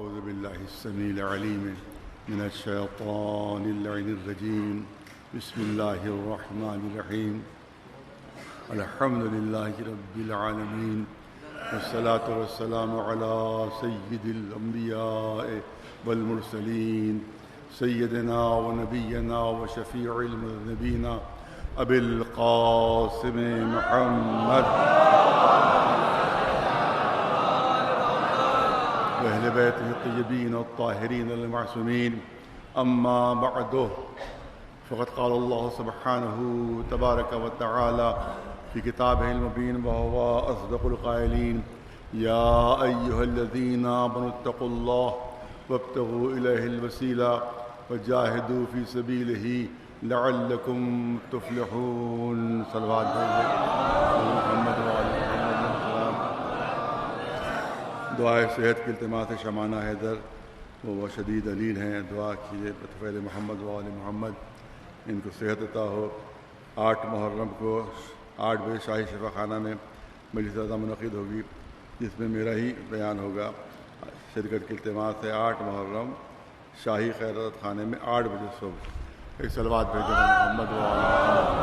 أعوذ بالله السميع العليم من الشيطان اللعين الرجيم بسم الله الرحمن الرحيم الحمد لله رب العالمين والصلاة والسلام على سيد الأنبياء والمرسلين سيدنا ونبينا وشفيع المذنبين أبي القاسم محمد وأهل بيته الطيبين الطاهرين المعصومين أما بعد فقد قال الله سبحانه تبارك وتعالى في كتابه المبين وهو أصدق القائلين يا أيها الذين آمنوا اتقوا الله وابتغوا إليه الوسيلة وجاهدوا في سبيله لعلكم تفلحون صلوات محمد وعلى دعائے صحت کی التماس شمانہ حیدر وہ شدید علیل ہیں، دعا کیجیے بطفیل محمد وعلی محمد ان کو صحت عطا ہو۔ 8 محرم کو 8 بجے شاہی شفا خانہ میں مجلس اعظم منعقد ہوگی، جس میں میرا ہی بیان ہوگا۔ شرکت کی التماس ہے 8 محرم شاہی خیرات خانے میں 8 بجے صبح۔ ایک صلوات بھیجیں محمد وعلی محمد۔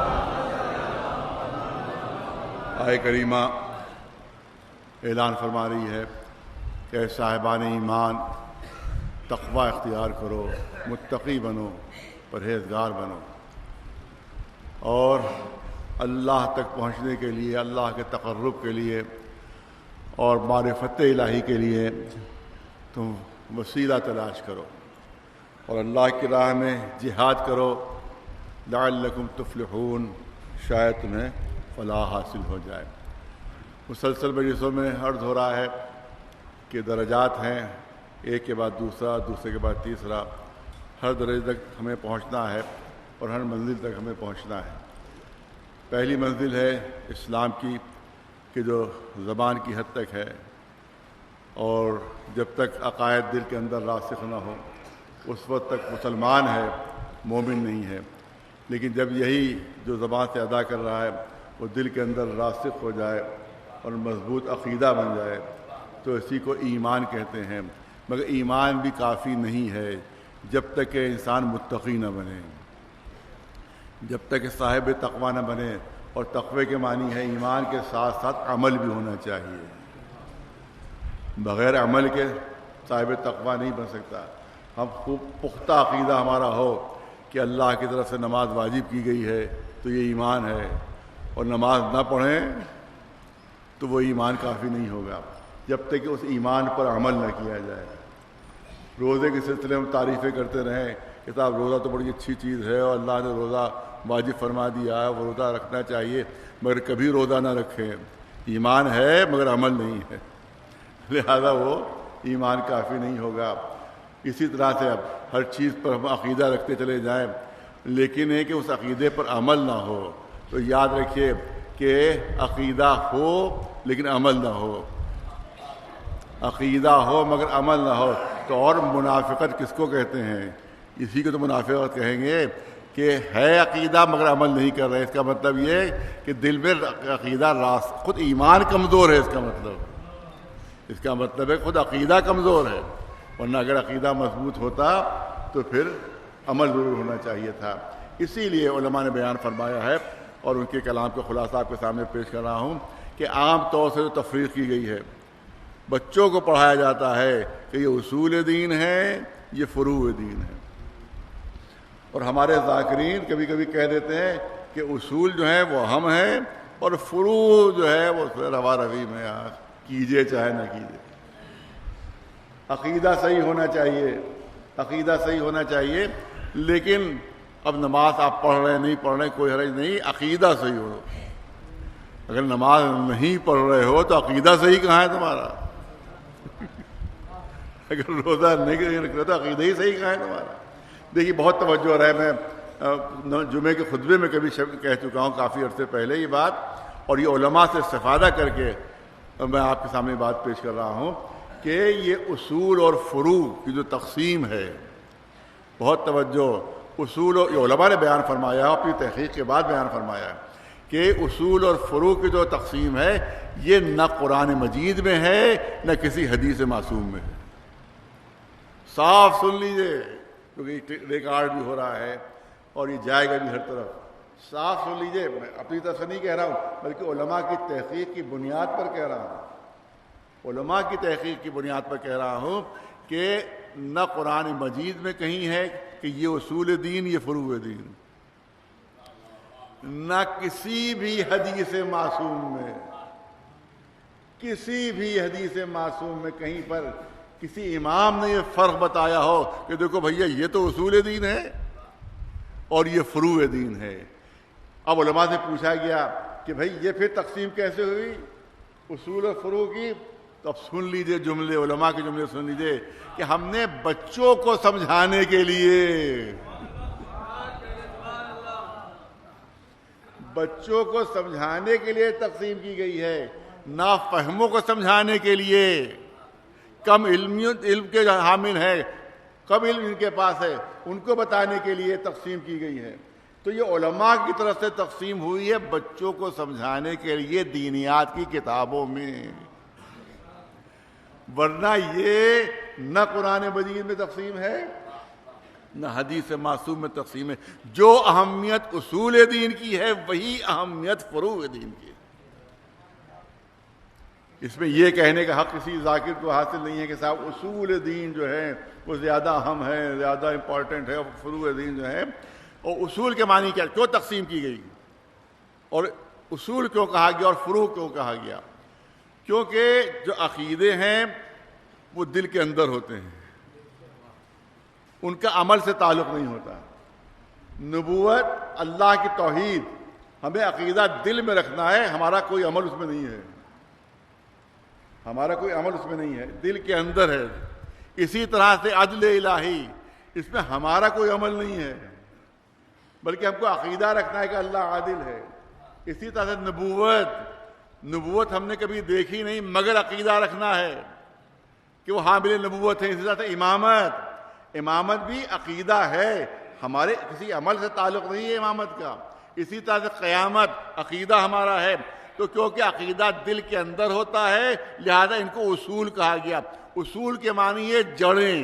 آئے کریمہ اعلان فرما رہی ہے کہ صاحبان ایمان تقوی اختیار کرو، متقی بنو، پرہیزگار بنو، اور اللہ تک پہنچنے کے لیے، اللہ کے تقرب کے لیے اور معرفت الہی کے لیے تم وسیلہ تلاش کرو اور اللہ کی راہ میں جہاد کرو، لعلکم تفلحون، شاید تمہیں فلاح حاصل ہو جائے۔ مسلسل مجلسوں میں عرض ہو رہا ہے کہ درجات ہیں، ایک کے بعد دوسرا، دوسرے کے بعد تیسرا، ہر درجے تک ہمیں پہنچنا ہے اور ہر منزل تک ہمیں پہنچنا ہے۔ پہلی منزل ہے اسلام کی کہ جو زبان کی حد تک ہے، اور جب تک عقائد دل کے اندر راسخ نہ ہو اس وقت تک مسلمان ہے، مومن نہیں ہے۔ لیکن جب یہی جو زبان سے ادا کر رہا ہے وہ دل کے اندر راسخ ہو جائے اور مضبوط عقیدہ بن جائے تو اسی کو ایمان کہتے ہیں۔ مگر ایمان بھی کافی نہیں ہے جب تک کہ انسان متقی نہ بنے، جب تک کہ صاحب تقوی نہ بنے، اور تقوی کے معنی ہے ایمان کے ساتھ ساتھ عمل بھی ہونا چاہیے۔ بغیر عمل کے صاحب تقوی نہیں بن سکتا۔ ہم خوب پختہ عقیدہ ہمارا ہو کہ اللہ کی طرف سے نماز واجب کی گئی ہے تو یہ ایمان ہے، اور نماز نہ پڑھیں تو وہ ایمان کافی نہیں ہوگا جب تک کہ اس ایمان پر عمل نہ کیا جائے۔ روزے کے سلسلے میں تعریفیں کرتے رہیں کہ صاحب روزہ تو بڑی اچھی چیز ہے اور اللہ نے روزہ واجب فرما دیا ہے، وہ روزہ رکھنا چاہیے، مگر کبھی روزہ نہ رکھیں۔ ایمان ہے مگر عمل نہیں ہے، لہذا وہ ایمان کافی نہیں ہوگا۔ اسی طرح سے اب ہر چیز پر ہم عقیدہ رکھتے چلے جائیں، لیکن ہے کہ اس عقیدے پر عمل نہ ہو تو یاد رکھیے کہ عقیدہ ہو لیکن عمل نہ ہو، عقیدہ ہو مگر عمل نہ ہو تو اور منافقت کس کو کہتے ہیں؟ اسی کو تو منافقت کہیں گے کہ ہے عقیدہ مگر عمل نہیں کر رہے۔ اس کا مطلب یہ کہ دل میں عقیدہ خود ایمان کمزور ہے، اس کا مطلب ہے خود عقیدہ کمزور ہے، ورنہ اگر عقیدہ مضبوط ہوتا تو پھر عمل ضرور ہونا چاہیے تھا۔ اسی لیے علماء نے بیان فرمایا ہے، اور ان کے کلام کا خلاصہ آپ کے سامنے پیش کر رہا ہوں، کہ عام طور سے جو تفریق کی گئی ہے، بچوں کو پڑھایا جاتا ہے کہ یہ اصول دین ہے، یہ فروع دین ہے، اور ہمارے ذاکرین کبھی کبھی کہہ دیتے ہیں کہ اصول جو ہیں وہ ہم ہیں اور فروع جو ہے وہ روا روی میں کیجیے چاہے نہ کیجیے۔ عقیدہ صحیح ہونا چاہیے، عقیدہ صحیح ہونا چاہیے، لیکن اب نماز آپ پڑھ رہے ہیں نہیں پڑھ رہے کوئی حرج نہیں، عقیدہ صحیح ہو۔ اگر نماز نہیں پڑھ رہے ہو تو عقیدہ صحیح کہاں ہے تمہارا؟ اگر روزہ نہیں رکھ رہے تو عقیدہ ہی صحیح کہاں ہے تمہارا؟ دیکھیے بہت توجہ رہے، میں جمعے کے خطبے میں کبھی کہہ چکا ہوں کافی عرصے پہلے یہ بات، اور یہ علماء سے استفادہ کر کے میں آپ کے سامنے بات پیش کر رہا ہوں کہ یہ اصول اور فروع کی جو تقسیم ہے، بہت توجہ، اصول اور یہ علماء نے بیان فرمایا، اپنی تحقیق کے بعد بیان فرمایا کہ اصول اور فروع کی جو تقسیم ہے یہ نہ قرآن مجید میں ہے نہ کسی حدیث معصوم میں ہے۔ صاف سن لیجئے، کیونکہ ریکارڈ بھی ہو رہا ہے اور یہ جائے گا بھی ہر طرف۔ صاف سن لیجئے، میں اپنی طرف سے نہیں کہہ رہا ہوں، بلکہ علماء کی تحقیق کی بنیاد پر کہہ رہا ہوں، علماء کی تحقیق کی بنیاد پر کہہ رہا ہوں کہ نہ قرآن مجید میں کہیں ہے کہ یہ اصول دین، یہ فروع دین، نہ کسی بھی حدیث معصوم میں، کسی بھی حدیث معصوم میں کہیں پر کسی امام نے یہ فرق بتایا ہو کہ دیکھو بھیا یہ تو اصول دین ہے اور یہ فروع دین ہے۔ اب علماء سے پوچھا گیا کہ بھئی یہ پھر تقسیم کیسے ہوئی اصول اور فروع کی؟ تو اب سن لیجئے جملے، علماء کے جملے سن لیجئے کہ ہم نے بچوں کو سمجھانے کے لیے، بچوں کو سمجھانے کے لیے تقسیم کی گئی ہے، نافہموں کو سمجھانے کے لیے، کم علم کے حامل ہیں، کم علم ان کے پاس ہے، ان کو بتانے کے لیے تقسیم کی گئی ہے۔ تو یہ علماء کی طرف سے تقسیم ہوئی ہے بچوں کو سمجھانے کے لیے دینیات کی کتابوں میں، ورنہ یہ نہ قرآن مجید میں تقسیم ہے نہ حدیث معصوم میں تقسیم ہے۔ جو اہمیت اصول دین کی ہے وہی اہمیت فروع دین کی ہے۔ اس میں یہ کہنے کا حق کسی ذاکر کو حاصل نہیں ہے کہ صاحب اصول دین جو ہے وہ زیادہ اہم ہے، زیادہ امپورٹنٹ ہے، اور فروع دین جو ہے، اور اصول کے معنی کیا، کیوں تقسیم کی گئی اور اصول کیوں کہا گیا اور فروع کیوں کہا گیا؟ کیونکہ جو عقیدے ہیں وہ دل کے اندر ہوتے ہیں، ان کا عمل سے تعلق نہیں ہوتا۔ نبوت، اللہ کی توحید، ہمیں عقیدہ دل میں رکھنا ہے، ہمارا کوئی عمل اس میں نہیں ہے، ہمارا کوئی عمل اس میں نہیں ہے، دل کے اندر ہے۔ اسی طرح سے عدل الہی، اس میں ہمارا کوئی عمل نہیں ہے، بلکہ ہم کو عقیدہ رکھنا ہے کہ اللہ عادل ہے۔ اسی طرح سے نبوت ہم نے کبھی دیکھی نہیں مگر عقیدہ رکھنا ہے کہ وہ حامل نبوت ہے۔ اسی طرح سے امامت بھی عقیدہ ہے، ہمارے کسی عمل سے تعلق نہیں ہے امامت کا۔ اسی طرح سے قیامت عقیدہ ہمارا ہے، تو کیونکہ عقیدہ دل کے اندر ہوتا ہے لہذا ان کو اصول کہا گیا۔ اصول کے معنی ہے جڑیں،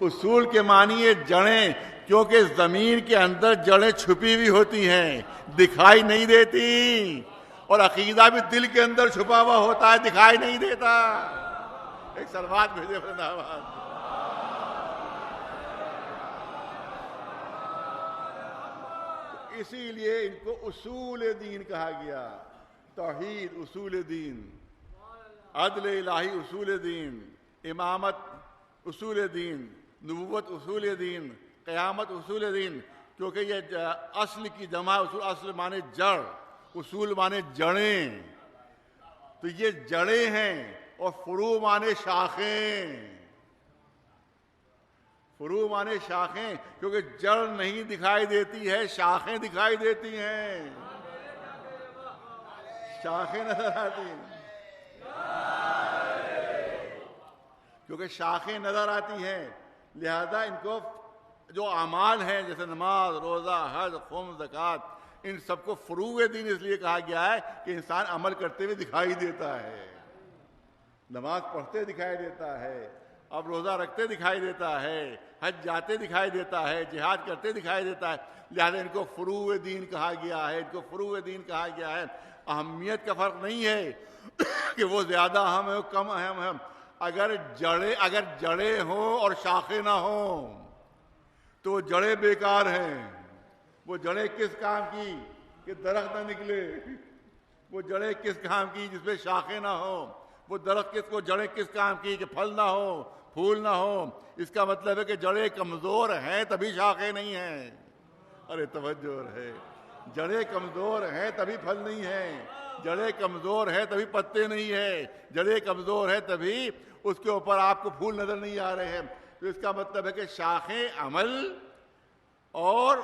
اصول کے معنی ہے جڑیں، کیونکہ زمین کے اندر جڑیں چھپی ہوئی ہوتی ہیں، دکھائی نہیں دیتی، اور عقیدہ بھی دل کے اندر چھپا ہوا ہوتا ہے، دکھائی نہیں دیتا۔ ایک سلوات بھیجے آواز۔ اسی لیے ان کو اصول دین کہا گیا۔ توحید اصول دین، عدل الہی اصول دین، امامت اصول دین، نبوت اصول دین، قیامت اصول دین، کیونکہ یہ اصل کی جمع، اصل مانے جڑ، اصول مانے جڑیں، تو یہ جڑیں ہیں، اور فروع مانے شاخیں، فروع مانے شاخیں، کیونکہ جڑ نہیں دکھائی دیتی ہے، شاخیں دکھائی دیتی ہیں، شاخیں نظر آتی ہیں، کیونکہ شاخیں نظر آتی ہیں، لہذا ان کو جو اعمال ہیں جیسے نماز، روزہ، حج، خم، زکوٰۃ، ان سب کو فروع دین اس لیے کہا گیا ہے کہ انسان عمل کرتے ہوئے دکھائی دیتا ہے، نماز پڑھتے دکھائی دیتا ہے، اب روزہ رکھتے دکھائی دیتا ہے، حج جاتے دکھائی دیتا ہے، جہاد کرتے دکھائی دیتا ہے، لہذا ان کو فروع دین کہا گیا ہے، ان کو فروع دین کہا گیا ہے۔ اہمیت کا فرق نہیں ہے کہ وہ زیادہ اہم ہے کم اہم ہے، اگر جڑیں ہوں اور شاخیں نہ ہوں تو جڑیں بیکار ہیں۔ وہ جڑیں کس کام کی کہ درخت نہ نکلے، وہ جڑیں کس کام کی جس میں شاخیں نہ ہوں، وہ درخت کو جڑیں کس کام کی کہ پھل نہ ہو، پھول نہ ہو۔ اس کا مطلب ہے کہ جڑیں کمزور ہیں تبھی شاخیں نہیں ہیں۔ ارے توجہ ہے، جڑیں کمزور ہیں تبھی پھل نہیں ہیں، جڑیں کمزور ہیں تبھی پتے نہیں ہیں، جڑیں کمزور ہیں تبھی اس کے اوپر آپ کو پھول نظر نہیں آ رہے ہیں۔ تو اس کا مطلب ہے کہ شاخیں عمل اور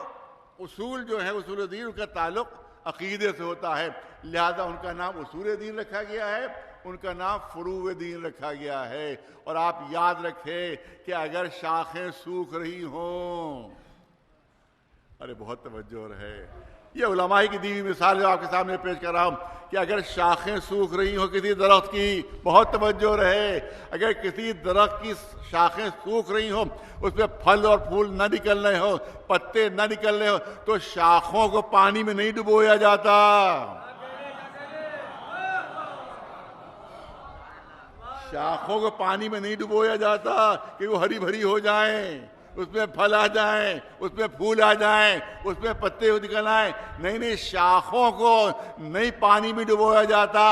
اصول جو ہے اصول دین، ان کا تعلق عقیدے سے ہوتا ہے، لہذا ان کا نام اصول دین رکھا گیا ہے، ان کا نام فروع دین رکھا گیا ہے۔ اور آپ یاد رکھیں کہ اگر شاخیں سوکھ رہی ہوں، ارے بہت توجہ ہے، یہ علماء کی دی ہوئی مثال جو آپ کے سامنے پیش کر رہا ہوں کہ اگر شاخیں سوکھ رہی ہوں کسی درخت کی، بہت توجہ رہے، اگر کسی درخت کی شاخیں سوکھ رہی ہوں، اس پہ پھل اور پھول نہ نکل رہے ہوں، پتے نہ نکل رہے ہوں، تو شاخوں کو پانی میں نہیں ڈبویا جاتا، شاخوں کو پانی میں نہیں ڈبویا جاتا کہ وہ ہری بھری ہو جائیں، اس میں پھل آ جائیں، اس میں پھول آ جائیں، اس میں پتے نکل آئیں. نہیں، شاخوں کو نہیں پانی میں ڈبویا جاتا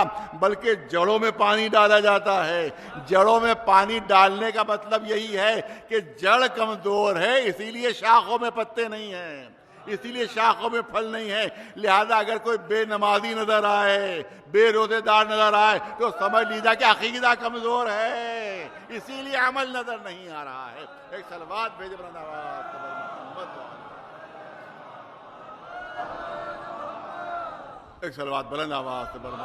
بلکہ جڑوں میں پانی ڈالا جاتا ہے. جڑوں میں پانی ڈالنے کا مطلب یہی ہے کہ جڑ کمزور ہے، اسی لیے شاخوں میں پتے نہیں ہیں، اسی لیے شاخوں میں پھل نہیں ہے. لہذا اگر کوئی بے نمازی نظر آئے، بے روزے دار نظر آئے تو سمجھ لیجیے کہ عقیدہ کمزور ہے، اسی لیے عمل نظر نہیں آ رہا ہے. ایک صلوات بھیجے بلند آواز سے محمد، ایک صلوات بلند آواز سے محمد.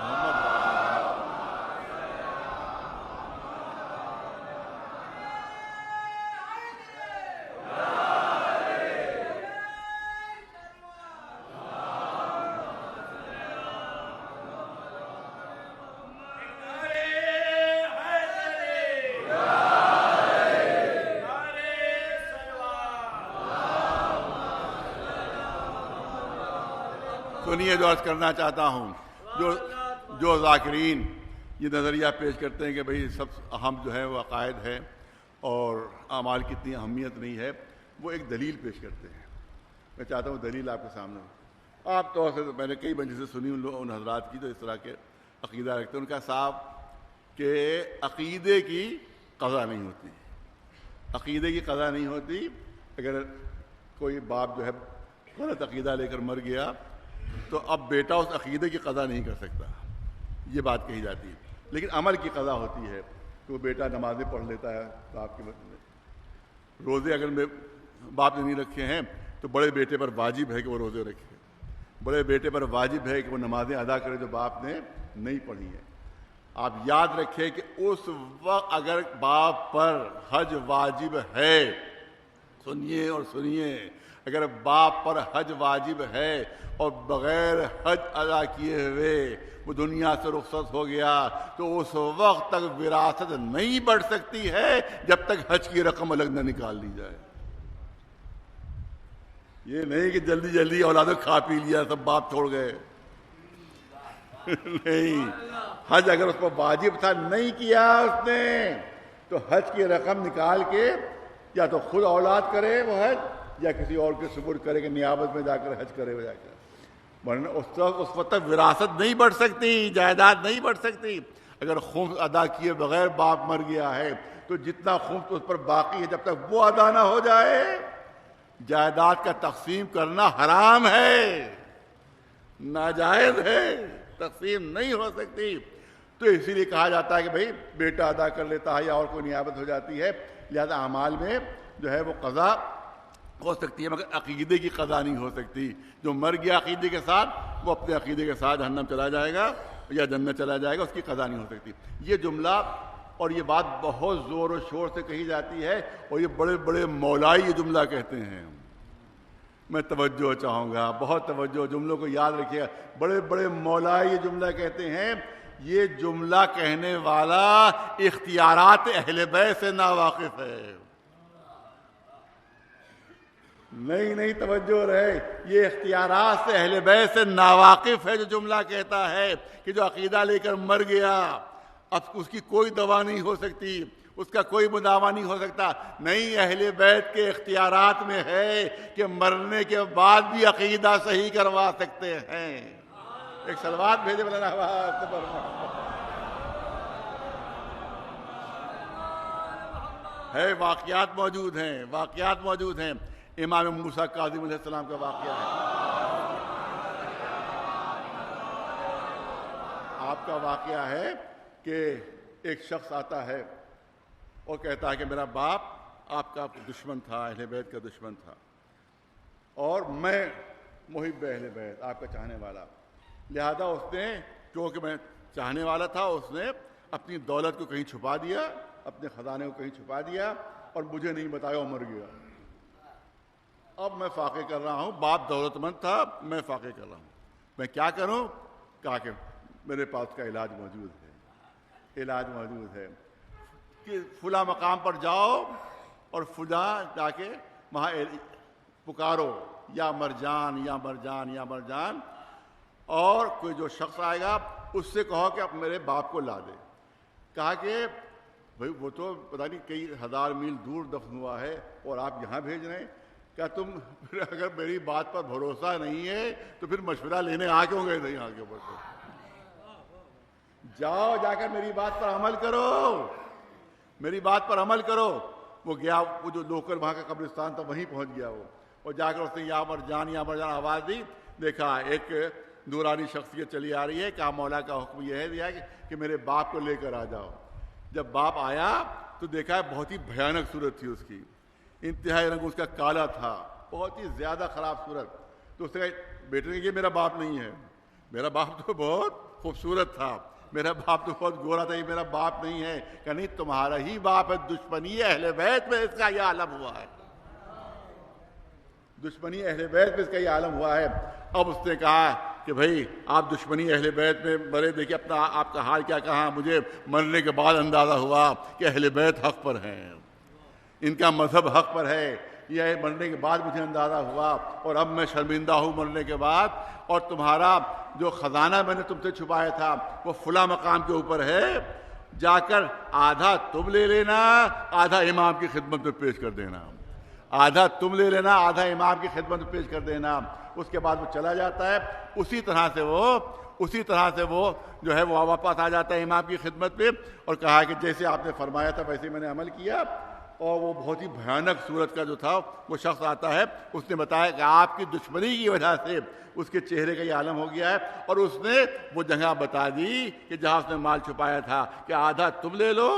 سنیے جو عرض کرنا چاہتا ہوں، جو ذاکرین یہ نظریہ پیش کرتے ہیں کہ بھئی سب اہم جو ہے وہ عقائد ہے اور اعمال کی اتنی اہمیت نہیں ہے، وہ ایک دلیل پیش کرتے ہیں. میں چاہتا ہوں دلیل آپ کے سامنے ہو. عام طور سے میں نے کئی مجلسیں سنی ان حضرات کی جو اس طرح کے عقیدہ رکھتے ہیں. ان کا صاحب کہ عقیدے کی قضا نہیں ہوتی، عقیدے کی قضا نہیں ہوتی. اگر کوئی باپ جو ہے غلط عقیدہ لے کر مر گیا تو اب بیٹا اس عقیدے کی قضا نہیں کر سکتا، یہ بات کہی جاتی ہے. لیکن عمل کی قضا ہوتی ہے کہ وہ بیٹا نمازیں پڑھ لیتا ہے باپ کے مطلب. روزے اگر باپ نے نہیں رکھے ہیں تو بڑے بیٹے پر واجب ہے کہ وہ روزے رکھے، بڑے بیٹے پر واجب ہے کہ وہ نمازیں ادا کرے جو باپ نے نہیں پڑھی ہیں. آپ یاد رکھیں کہ اس وقت اگر باپ پر حج واجب ہے، سنیے اور سنیے، اگر باپ پر حج واجب ہے اور بغیر حج ادا کیے ہوئے وہ دنیا سے رخصت ہو گیا تو اس وقت تک وراثت نہیں بڑھ سکتی ہے جب تک حج کی رقم الگ نہ نکال لی جائے. یہ نہیں کہ جلدی جلدی اولادوں کھا پی لیا سب باپ چھوڑ گئے. نہیں، حج اگر اس پر واجب تھا نہیں کیا اس نے تو حج کی رقم نکال کے یا تو خود اولاد کرے وہ حج یا کسی اور کے سپرد کرے کہ نیابت میں جا کر حج کرے وہ جا کر. ورنہ اس وقت تک وراثت نہیں بڑھ سکتی، جائیداد نہیں بڑھ سکتی. اگر خمس ادا کیے بغیر باپ مر گیا ہے تو جتنا خمس اس پر باقی ہے جب تک وہ ادا نہ ہو جائے جائیداد کا تقسیم کرنا حرام ہے، ناجائز ہے، تقسیم نہیں ہو سکتی. تو اسی لیے کہا جاتا ہے کہ بھئی بیٹا ادا کر لیتا ہے یا اور کوئی نیابت ہو جاتی ہے. لہذا اعمال میں جو ہے وہ قضا ہو سکتی ہے مگر عقیدے کی قضا نہیں ہو سکتی. جو مر گیا عقیدے کے ساتھ وہ اپنے عقیدے کے ساتھ جہنم چلا جائے گا یا جنت چلا جائے گا، اس کی قضا نہیں ہو سکتی. یہ جملہ اور یہ بات بہت زور و شور سے کہی جاتی ہے اور یہ بڑے بڑے مولائی یہ جملہ کہتے ہیں. میں توجہ چاہوں گا، بہت توجہ، جملوں کو یاد رکھیے گا. بڑے بڑے مولائی یہ جملہ کہتے ہیں. یہ جملہ کہنے والا اختیارات اہل بیت سے ناواقف ہے. نہیں توجہ رہے، یہ اختیارات سے اہل بیت سے ناواقف ہے جو جملہ کہتا ہے کہ جو عقیدہ لے کر مر گیا اب اس کی کوئی دوا نہیں ہو سکتی، اس کا کوئی مداوع نہیں ہو سکتا. نہیں، اہل بیت کے اختیارات میں ہے کہ مرنے کے بعد بھی عقیدہ صحیح کروا سکتے ہیں. ایک صلوات بھیجے بلند آواز سے. ہے واقعات موجود ہیں، واقعات موجود ہیں. امام موسیٰ کاظم علیہ السلام کا واقعہ ہے. آپ کا واقعہ ہے کہ ایک شخص آتا ہے اور کہتا ہے کہ میرا باپ آپ کا دشمن تھا، اہل بیت کا دشمن تھا اور میں محب اہل بیت، آپ کا چاہنے والا. لہذا اس نے، کیونکہ میں چاہنے والا تھا، اس نے اپنی دولت کو کہیں چھپا دیا، اپنے خزانے کو کہیں چھپا دیا اور مجھے نہیں بتایا اور مر گیا. اب میں فاقے کر رہا ہوں، باپ دولت مند تھا، میں فاقے کر رہا ہوں، میں کیا کروں؟ کہا کہ میرے پاس کا علاج موجود ہے، علاج موجود ہے کہ فلاں مقام پر جاؤ اور فلاں جا کے وہاں پکارو یا مرجان یا مرجان یا مرجان، اور کوئی جو شخص آئے گا اس سے کہو کہ اب میرے باپ کو لا دے۔ کہا کہ بھائی وہ تو پتہ نہیں کئی ہزار میل دور دفن ہوا ہے اور آپ یہاں بھیج رہے ہیں، کیا تم پھر اگر میری بات پر بھروسہ نہیں ہے تو پھر مشورہ لینے آ کیوں گئے تھے یہاں کے اوپر؟ تو جاؤ، جا کر میری بات پر عمل کرو، میری بات پر عمل کرو۔ وہ گیا، وہ جو لوکل وہاں کا قبرستان تھا وہیں پہنچ گیا وہ، اور جا کر اس نے یا مرجان یا مرجان آواز دی، دیکھا ایک نورانی شخصیت چلی آ رہی ہے۔ کہا مولا کا حکم یہ ہے دیا کہ میرے باپ کو لے کر آ جاؤ۔ جب باپ آیا تو دیکھا بہت ہی بھیانک صورت تھی اس کی، انتہائی رنگ اس کا کالا تھا، بہت ہی زیادہ خراب صورت۔ تو اس نے کہا بیٹے نے یہ میرا باپ نہیں ہے، میرا باپ تو بہت خوبصورت تھا، میرا باپ تو بہت گورا تھا، یہ میرا باپ نہیں ہے۔ کہ نہیں، تمہارا ہی باپ ہے، دشمنی اہل بیت میں اس کا یہ عالم ہوا ہے، دشمنی اہل بیت میں اس کا یہ عالم ہوا ہے۔ اب اس نے کہا کہ بھائی آپ دشمنی اہل بیت میں مرے، دیکھیے اپنا آپ کا حال کیا کہا، مجھے مرنے کے بعد اندازہ ہوا کہ اہل بیت حق پر ہیں، ان کا مذہب حق پر ہے، یہ مرنے کے بعد مجھے اندازہ ہوا، اور اب میں شرمندہ ہوں مرنے کے بعد، اور تمہارا جو خزانہ میں نے تم سے چھپایا تھا وہ فلاں مقام کے اوپر ہے، جا کر آدھا تم لے لینا، آدھا امام کی خدمت میں پیش کر دینا، آدھا تم لے لینا، آدھا امام کی خدمت میں پیش کر دینا۔ اس کے بعد وہ چلا جاتا ہے، اسی طرح سے وہ جو ہے وہ واپس آ جاتا ہے امام کی خدمت پہ، اور کہا کہ جیسے آپ نے فرمایا تھا ویسے میں نے عمل کیا۔ اور وہ بہت ہی بھیانک صورت کا جو تھا وہ شخص آتا ہے، اس نے بتایا کہ آپ کی دشمنی کی وجہ سے اس کے چہرے کا یہ عالم ہو گیا ہے، اور اس نے وہ جگہ بتا دی کہ جہاں اس نے مال چھپایا تھا کہ آدھا تم لے لو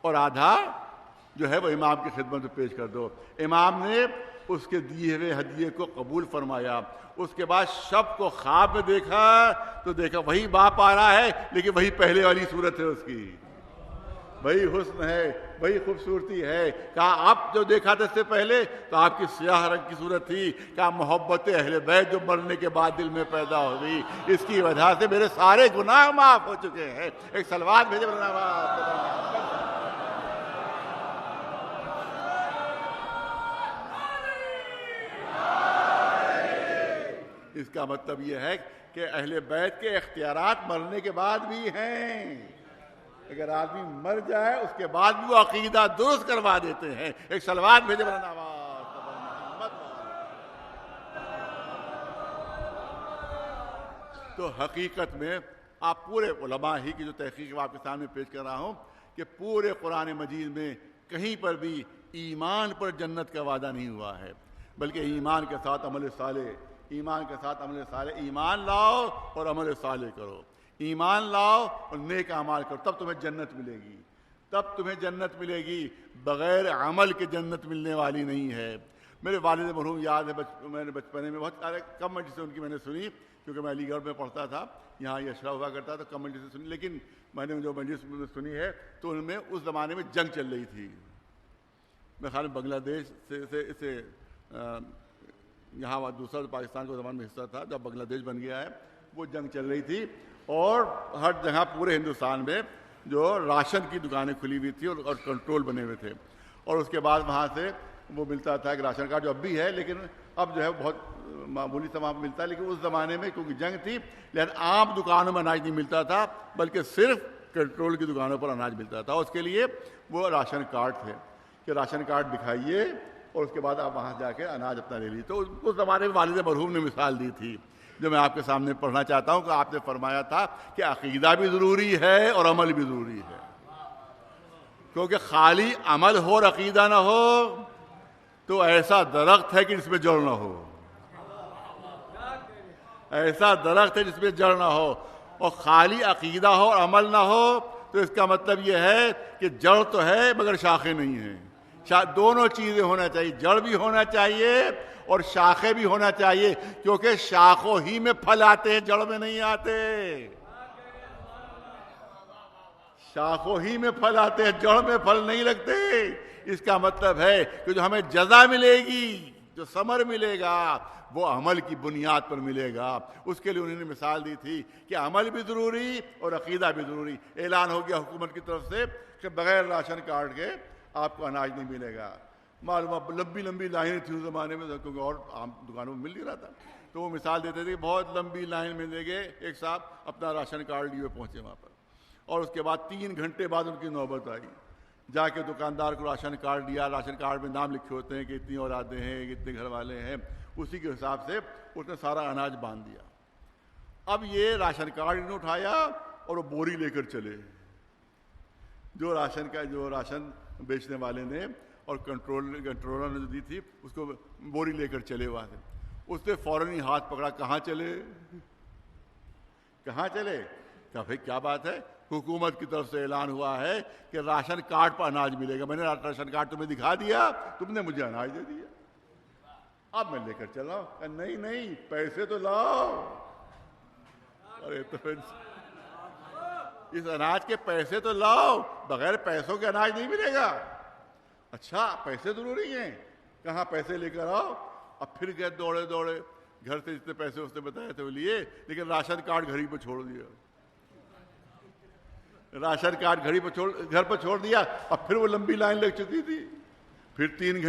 اور آدھا جو ہے وہ امام کی خدمت میں پیش کر دو۔ امام نے اس کے دیے ہوئے ہدیے کو قبول فرمایا۔ اس کے بعد شب کو خواب میں دیکھا تو دیکھا وہی باپ آ رہا ہے، لیکن وہی پہلے والی صورت ہے اس کی، وہی حسن ہے، وہی خوبصورتی ہے۔ کہا آپ جو دیکھا تھا اس سے پہلے تو آپ کی سیاہ رنگ کی صورت تھی، کہا محبت اہل بیت جو مرنے کے بعد دل میں پیدا ہوئی، اس کی وجہ سے میرے سارے گناہ معاف ہو چکے ہیں۔ ایک صلوات بھیجے اس کا مطلب یہ ہے کہ اہل بیت کے اختیارات مرنے کے بعد بھی ہیں۔ اگر آدمی مر جائے اس کے بعد بھی وہ عقیدہ درست کروا دیتے ہیں۔ ایک صلوات بھیجے تو حقیقت میں آپ پورے علماء ہی کی جو تحقیق آپ کے سامنے پیش کر رہا ہوں کہ پورے قرآن مجید میں کہیں پر بھی ایمان پر جنت کا وعدہ نہیں ہوا ہے، بلکہ ایمان کے ساتھ عمل صالح، ایمان کے ساتھ عمل صالح، ایمان لاؤ اور عمل صالح کرو، ایمان لاؤ اور نیک اعمال کرو، تب تمہیں جنت ملے گی، تب تمہیں جنت ملے گی۔ بغیر عمل کے جنت ملنے والی نہیں ہے۔ میرے والد مرحوم یاد ہے، میں نے بچپنے میں بہت سارے کم مجلس سے ان کی میں نے سنی، کیونکہ میں علی گڑھ میں پڑھتا تھا، یہاں یہ اشرا ہوا کرتا تھا، کم مجلس سے سنی، لیکن میں نے جو مجلس میں سنی ہے تو ان میں اس زمانے میں جنگ چل رہی تھی۔ میں خیال میں بنگلہ دیش سے یہاں دوسرا پاکستان کے زمانے میں حصہ تھا، جب بنگلہ دیش بن گیا ہے، وہ جنگ چل رہی تھی، اور ہر جگہ پورے ہندوستان میں جو راشن کی دکانیں کھلی ہوئی تھی اور کنٹرول بنے ہوئے تھے، اور اس کے بعد وہاں سے وہ ملتا تھا کہ راشن کارڈ جو اب بھی ہے، لیکن اب جو ہے بہت معمولی سا وہاں ملتا ہے، لیکن اس زمانے میں کیونکہ جنگ تھی لہذا عام دکانوں میں اناج نہیں ملتا تھا، بلکہ صرف کنٹرول کی دکانوں پر اناج ملتا تھا۔ اس کے لیے وہ راشن کارڈ تھے کہ راشن کارڈ دکھائیے اور اس کے بعد آپ وہاں جا کے اناج اپنا لے لیجیے۔ تو اس زمانے میں والد مرحوم نے مثال دی تھی جو میں آپ کے سامنے پڑھنا چاہتا ہوں کہ آپ نے فرمایا تھا کہ عقیدہ بھی ضروری ہے اور عمل بھی ضروری ہے، کیونکہ خالی عمل ہو اور عقیدہ نہ ہو تو ایسا درخت ہے کہ جس میں جڑ نہ ہو، ایسا درخت ہے جس میں جڑ نہ ہو، اور خالی عقیدہ ہو اور عمل نہ ہو تو اس کا مطلب یہ ہے کہ جڑ تو ہے مگر شاخیں نہیں ہیں۔ دونوں چیزیں ہونا چاہیے، جڑ بھی ہونا چاہیے اور شاخیں بھی ہونا چاہیے، کیونکہ شاخوں ہی میں پھل آتے ہیں، جڑ میں نہیں آتے، شاخوں ہی میں پھل آتے ہیں، جڑ میں پھل نہیں لگتے۔ اس کا مطلب ہے کہ جو ہمیں جزا ملے گی جو ثمر ملے گا وہ عمل کی بنیاد پر ملے گا. اس کے لیے انہوں نے مثال دی تھی کہ عمل بھی ضروری اور عقیدہ بھی ضروری. اعلان ہو گیا حکومت کی طرف سے کہ بغیر راشن کارڈ کے آپ کو اناج نہیں ملے گا. معلوم لمبی لمبی لائنیں تھیں اس زمانے میں, کیونکہ اور عام دکانوں میں مل نہیں رہا تھا. تو وہ مثال دیتے تھے کہ بہت لمبی لائن میں لے گئے ایک صاحب اپنا راشن کارڈ لیے پہنچے وہاں پر, اور اس کے بعد 3 گھنٹے بعد ان کی نوبت آئی. جا کے دکاندار کو راشن کارڈ دیا. راشن کارڈ میں نام لکھے ہوتے ہیں کہ اتنی اولادیں ہیں, اتنے گھر والے ہیں, اسی کے حساب سے اس نے سارا اناج باندھ دیا. اب یہ راشن کارڈ انہوں نے اٹھایا اور وہ بوری لے کر چلے. جو راشن بیچنے والے نے اور کنٹرولر نے جو دی تھی اس کو بوری لے کر چلے وہاں سے. اس نے فوراً ہی ہاتھ پکڑا, کہاں چلے؟ کہا بھائی کیا بات ہے؟ حکومت کی طرف سے اعلان ہوا ہے کہ راشن کارڈ پر اناج ملے گا. میں نے راشن کارڈ تمہیں دکھا دیا, تم نے مجھے اناج دے دیا, اب میں لے کر چلا. نہیں پیسے تو لاؤ. ارے تو اس اناج کے پیسے تو لاؤ, بغیر پیسوں کے اناج نہیں ملے گا. اچھا پیسے ضروری ہیں, کہاں پیسے لے کر آؤ. اب پھر گئے دوڑے گھر سے جتنے پیسے اس نے بتایا تھے وہ لیے, لیکن راشن کارڈ گھر ہی پہ چھوڑ دیا. راشن کارڈ گھر پر چھوڑ دیا. اب پھر وہ لمبی لائن لگ چکی تھی. پھر 3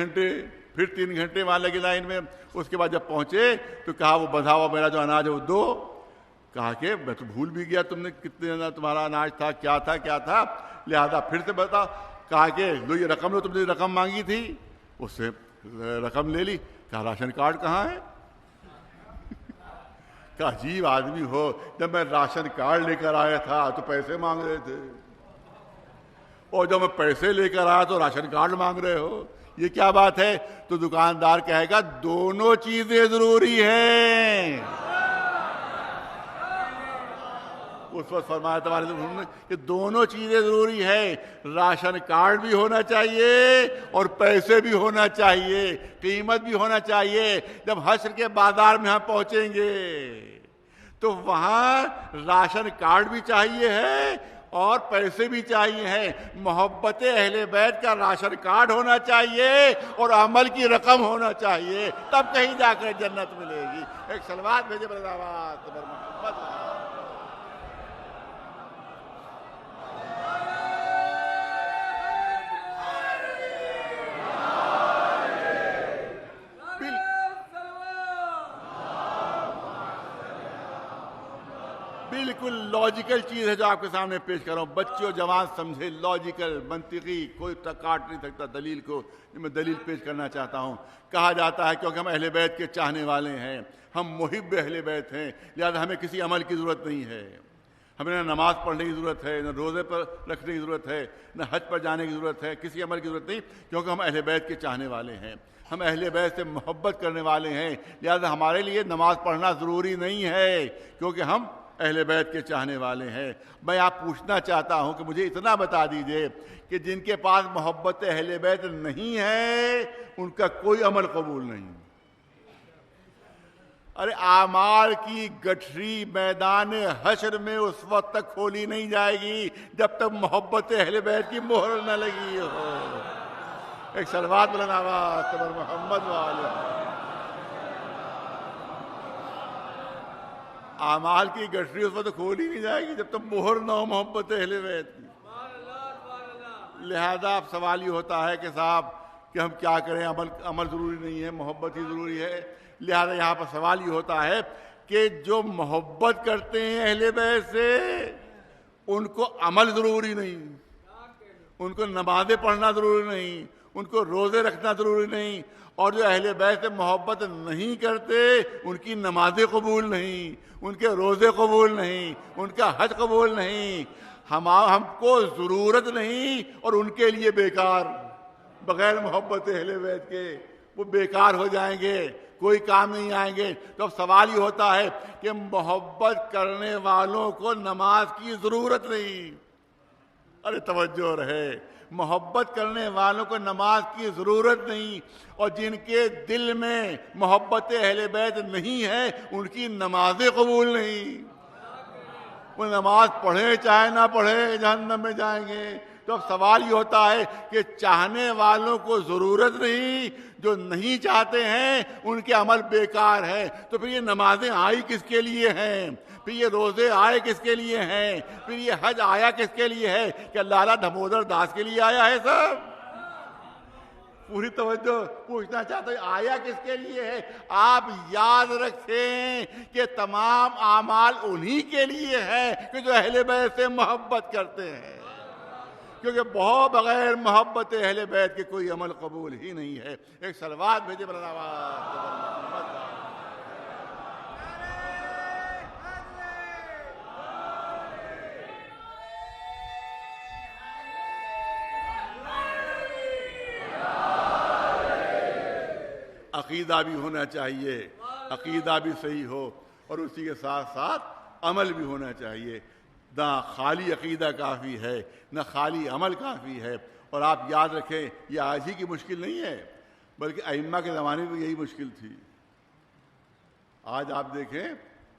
گھنٹے وہاں لگی لائن میں. اس کے بعد جب پہنچے تو کہا وہ بندھا ہوا میرا جو اناج ہے وہ دو. کہا کہ میں تو بھول بھی گیا تم نے کتنے تمہارا اناج تھا, کیا تھا, لہذا پھر سے بتا. کہا کہ لو یہ رقم لو, تم نے رقم مانگی تھی. اس سے رقم لے لی. کہا راشن کارڈ کہاں ہے؟ کہ عجیب آدمی ہو, جب میں راشن کارڈ لے کر آیا تھا تو پیسے مانگ رہے تھے, اور جب میں پیسے لے کر آیا تو راشن کارڈ مانگ رہے ہو, یہ کیا بات ہے؟ تو دکاندار کہے گا دونوں چیزیں ضروری ہیں. اس وقت فرمایا تمہارے کہ دونوں چیزیں ضروری ہے, راشن کارڈ بھی ہونا چاہیے اور پیسے بھی ہونا چاہیے, قیمت بھی ہونا چاہیے. جب حشر کے بازار میں ہم پہنچیں گے تو وہاں راشن کارڈ بھی چاہیے ہے اور پیسے بھی چاہیے ہیں. محبت اہل بیت کا راشن کارڈ ہونا چاہیے اور عمل کی رقم ہونا چاہیے, تب کہیں جا کر جنت ملے گی. ایک صلوات بھیجے برابر محمد. بالکل لاجیکل چیز ہے جو آپ کے سامنے پیش کر رہا ہوں. بچے اور جوان سمجھے, لاجیکل, منطقی, کوئی کاٹ نہیں سکتا دلیل کو. میں دلیل پیش کرنا چاہتا ہوں. کہا جاتا ہے کیونکہ ہم اہل بیت کے چاہنے والے ہیں, ہم محب اہل بیت ہیں, لہذا ہمیں کسی عمل کی ضرورت نہیں ہے. ہمیں نہ نماز پڑھنے کی ضرورت ہے, نہ روزے پر رکھنے کی ضرورت ہے, نہ حج پر جانے کی ضرورت ہے, کسی عمل کی ضرورت نہیں, کیونکہ ہم اہل بیت کے چاہنے والے ہیں. ہم اہل بیت سے محبت کرنے والے ہیں, لہذا ہمارے لیے نماز پڑھنا ضروری نہیں ہے, کیونکہ ہم اہل بیت کے چاہنے والے ہیں. میں آپ پوچھنا چاہتا ہوں کہ مجھے اتنا بتا دیجئے کہ جن کے پاس محبت اہل بیت نہیں ہے ان کا کوئی عمل قبول نہیں. ارے اعمال کی گٹھری میدان حشر میں اس وقت تک کھولی نہیں جائے گی جب تک محبت اہل بیت کی مہر نہ لگی ہو. ایک صلوات بلند آواز پر محمد والے. اعمال کی گٹھری اس وقت کھولی نہیں جائے گی جب تک مہر نہ ہو محبت اہل بیت کی. لہذا اب سوال یہ ہوتا ہے کہ صاحب کہ ہم کیا کریں, عمل ضروری نہیں ہے, محبت ہی ضروری ہے. لہذا یہاں پر سوال یہ ہوتا ہے کہ جو محبت کرتے ہیں اہل بیت سے ان کو عمل ضروری نہیں, ان کو نمازیں پڑھنا ضروری نہیں, ان کو روزے رکھنا ضروری نہیں, اور جو اہل بیت سے محبت نہیں کرتے ان کی نمازیں قبول نہیں, ان کے روزے قبول نہیں, ان کا حج قبول نہیں. ہم کو ضرورت نہیں اور ان کے لیے بیکار. بغیر محبت اہل بیت کے وہ بیکار ہو جائیں گے, کوئی کام نہیں آئیں گے. تو اب سوال یہ ہوتا ہے کہ محبت کرنے والوں کو نماز کی ضرورت نہیں. ارے توجہ رہے, محبت کرنے والوں کو نماز کی ضرورت نہیں, اور جن کے دل میں محبت اہل بیت نہیں ہے ان کی نمازیں قبول نہیں. وہ نماز پڑھے چاہے نہ پڑھے جہنم میں جائیں گے. تو اب سوال یہ ہوتا ہے کہ چاہنے والوں کو ضرورت نہیں، جو نہیں چاہتے ہیں ان کے عمل بیکار ہے، تو پھر یہ نمازیں آئی کس کے لیے ہیں؟ پھر یہ روزے آئے کس کے لیے ہیں؟ پھر یہ حج آیا کس کے لیے ہے؟ کیا لالا دھمودر داس کے لیے آیا ہے سب؟ پوری توجہ پوچھنا چاہتا ہوں، آیا کس کے لیے ہے؟ آپ یاد رکھیں کہ تمام اعمال انہی کے لیے ہیں کہ جو اہل بیت سے محبت کرتے ہیں، کیونکہ بہت بغیر محبت اہل بیت کے کوئی عمل قبول ہی نہیں ہے۔ ایک صلوات بھیجے عقیدہ بھی ہونا چاہیے، عقیدہ بھی صحیح ہو، اور اسی کے ساتھ ساتھ عمل بھی ہونا چاہیے۔ نہ خالی عقیدہ کافی ہے، نہ خالی عمل کافی ہے۔ اور آپ یاد رکھیں یہ آج ہی کی مشکل نہیں ہے، بلکہ ائمہ کے زمانے میں یہی مشکل تھی۔ آج آپ دیکھیں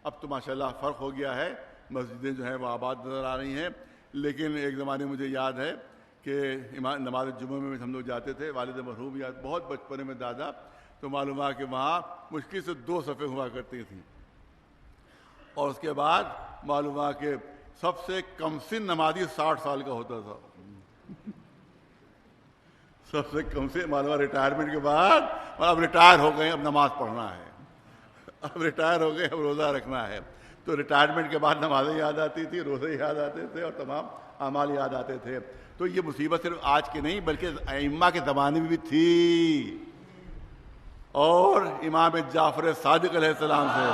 اب تو ماشاءاللہ فرق ہو گیا ہے، مسجدیں جو ہیں وہ آباد نظر آ رہی ہیں، لیکن ایک زمانے مجھے یاد ہے کہ نماز جمعہ میں ہم لوگ جاتے تھے، والد مرحوم یاد بہت بچپنے میں دادا، تو معلوم ہوا کہ وہاں مشکل سے 2 صفیں ہوا کرتی تھیں، اور اس کے بعد معلوم ہوا کہ سب سے کم سن نمازی 60 سال کا ہوتا تھا۔ سب سے کم سن معلوم ہوا ریٹائرمنٹ کے بعد، اور اب ریٹائر ہو گئے، اب نماز پڑھنا ہے، اب ریٹائر ہو گئے، اب روزہ رکھنا ہے۔ تو ریٹائرمنٹ کے بعد نمازیں یاد آتی تھی، روزے یاد آتے تھے، اور تمام اعمال یاد آتے تھے۔ تو یہ مصیبت صرف آج کی نہیں بلکہ ائمہ کے زمانے میں بھی تھی، اور امام جعفر صادق علیہ السلام سے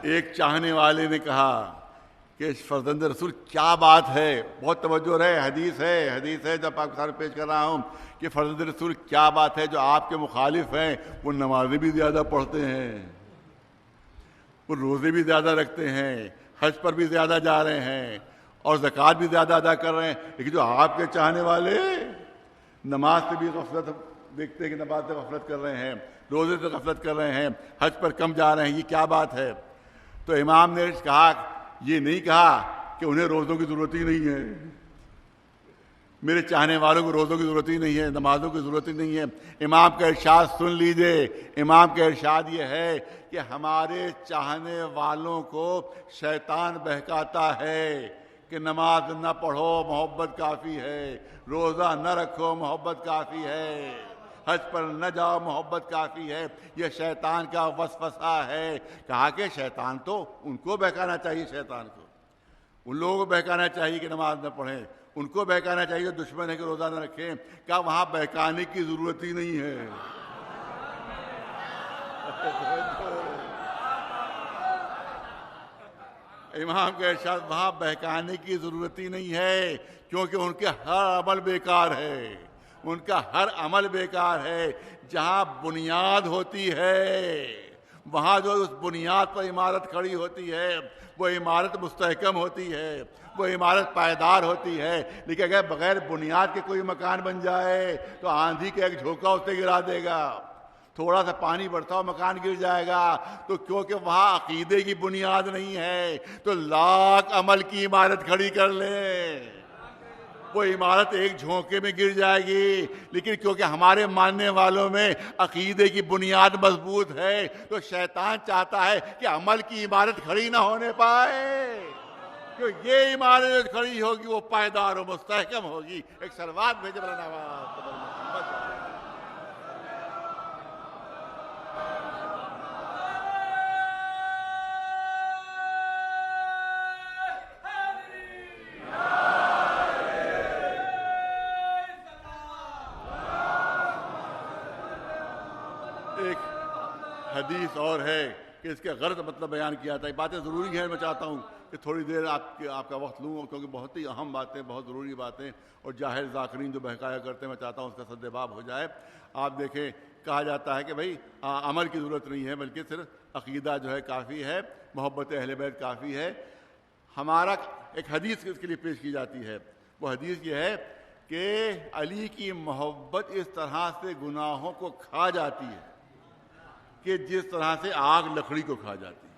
ایک چاہنے والے نے کہا کہ فرزند رسول کیا بات ہے، بہت توجہ رہے، حدیث ہے جب آپ کے سامنے پیش کر رہا ہوں کہ فرزند رسول کیا بات ہے جو آپ کے مخالف ہیں وہ نمازیں بھی زیادہ پڑھتے ہیں، وہ روزے بھی زیادہ رکھتے ہیں، حج پر بھی زیادہ جا رہے ہیں، اور زکوٰۃ بھی زیادہ ادا کر رہے ہیں، لیکن جو آپ کے چاہنے والے نماز سے بھی غفلت دیکھتے ہیں کہ نماز سے غفلت کر رہے ہیں، روزے سے غفلت کر رہے ہیں، حج پر کم جا رہے ہیں، یہ کیا بات ہے؟ تو امام نے کہا، یہ نہیں کہا کہ انہیں روزوں کی ضرورت ہی نہیں ہے، میرے چاہنے والوں کو روزوں کی ضرورت ہی نہیں ہے، نمازوں کی ضرورت ہی نہیں ہے۔ امام کا ارشاد سن لیجئے، امام کا ارشاد یہ ہے کہ ہمارے چاہنے والوں کو شیطان بہکاتا ہے کہ نماز نہ پڑھو محبت کافی ہے، روزہ نہ رکھو محبت کافی ہے، حج پر نہ جاؤ محبت کافی ہے۔ یہ شیطان کا وسوسہ ہے۔ کہا کہ شیطان تو ان کو بہکانا چاہیے، شیطان کو ان لوگوں کو بہکانا چاہیے کہ نماز نہ پڑھیں، ان کو بہکانا چاہیے دشمن ہے کہ روزہ نہ رکھیں۔ کہا وہاں بہکانے کی ضرورت ہی نہیں ہے۔ امام کا ارشاد وہاں بہکانے کی ضرورت ہی نہیں ہے، کیونکہ ان کے ہر عمل بیکار ہے، ان کا ہر عمل بیکار ہے۔ جہاں بنیاد ہوتی ہے وہاں جو اس بنیاد پر عمارت کھڑی ہوتی ہے وہ عمارت مستحکم ہوتی ہے، وہ عمارت پائیدار ہوتی ہے۔ لیکن اگر بغیر بنیاد کے کوئی مکان بن جائے تو آندھی کا ایک جھونکا اسے گرا دے گا، تھوڑا سا پانی برسا ہو مکان گر جائے گا۔ تو کیونکہ وہاں عقیدے کی بنیاد نہیں ہے تو لاکھ عمل کی عمارت کھڑی کر لیں، وہ عمارت ایک جھونکے میں گر جائے گی۔ لیکن کیونکہ ہمارے ماننے والوں میں عقیدے کی بنیاد مضبوط ہے تو شیطان چاہتا ہے کہ عمل کی عمارت کھڑی نہ ہونے پائے، کہ یہ عمارت کھڑی ہوگی وہ پائیدار و مستحکم ہوگی۔ ایک صلوات بھیجے مولانا محمد۔ ایک حدیث اور ہے کہ اس کا غلط مطلب بیان کیا تھا۔ یہ باتیں ضروری ہیں، میں چاہتا ہوں کہ تھوڑی دیر آپ کا وقت لوں، کیونکہ بہت ہی اہم باتیں، بہت ضروری باتیں، اور جاہل ذاکرین جو بہکایا کرتے ہیں میں چاہتا ہوں اس کا سد باب ہو جائے۔ آپ دیکھیں کہا جاتا ہے کہ بھائی عمل کی ضرورت نہیں ہے بلکہ صرف عقیدہ جو ہے کافی ہے، محبت اہل بیت کافی ہے۔ ہمارا ایک حدیث اس کے لیے پیش کی جاتی ہے، وہ حدیث یہ ہے کہ علی کی محبت اس طرح سے گناہوں کو کھا جاتی ہے کہ جس طرح سے آگ لکڑی کو کھا جاتی ہے۔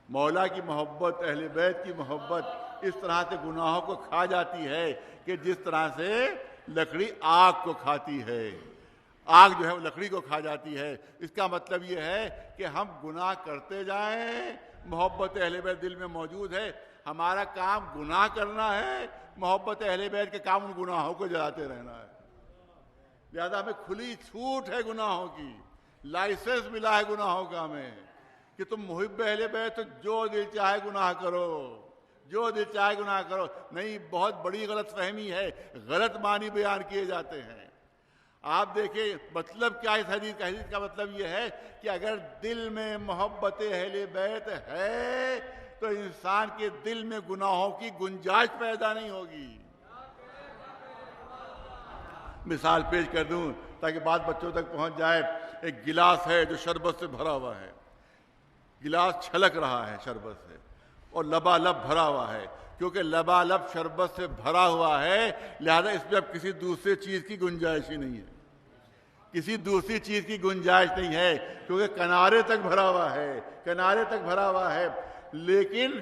مولا کی محبت، اہل بیت کی محبت اس طرح سے گناہوں کو کھا جاتی ہے کہ جس طرح سے لکڑی آگ کو کھاتی ہے، آگ جو ہے وہ لکڑی کو کھا جاتی ہے۔ اس کا مطلب یہ ہے کہ ہم گناہ کرتے جائیں، محبت اہل بیت دل میں موجود ہے، ہمارا کام گناہ کرنا ہے، محبت اہل بیت کے کام ان گناہوں کو جلاتے رہنا ہے۔ لہذا ہمیں کھلی چھوٹ ہے گناہوں کی، لائسنس ملا ہے گناہوں کا ہمیں کہ تم محب اہل بیت تو جو دل چاہے گناہ کرو، جو دل چاہے گناہ کرو۔ نہیں، بہت بڑی غلط فہمی ہے، غلط معنی بیان کیے جاتے ہیں۔ آپ دیکھیں مطلب کیا اس حدیث کا مطلب یہ ہے کہ اگر دل میں محبت اہل بیت ہے تو انسان کے دل میں گناہوں کی گنجائش پیدا نہیں ہوگی۔ مثال پیش کر دوں تاکہ بات بچوں تک پہنچ جائے۔ ایک گلاس ہے جو شربت سے بھرا ہوا ہے، گلاس چھلک رہا ہے شربت سے اور لبالب بھرا ہوا ہے۔ کیونکہ لبالب شربت سے بھرا ہوا ہے لہذا اس میں اب کسی دوسری چیز کی گنجائش ہی نہیں ہے، کسی دوسری چیز کی گنجائش نہیں ہے، کیونکہ کنارے تک بھرا ہوا ہے، کنارے تک بھرا ہوا ہے۔ لیکن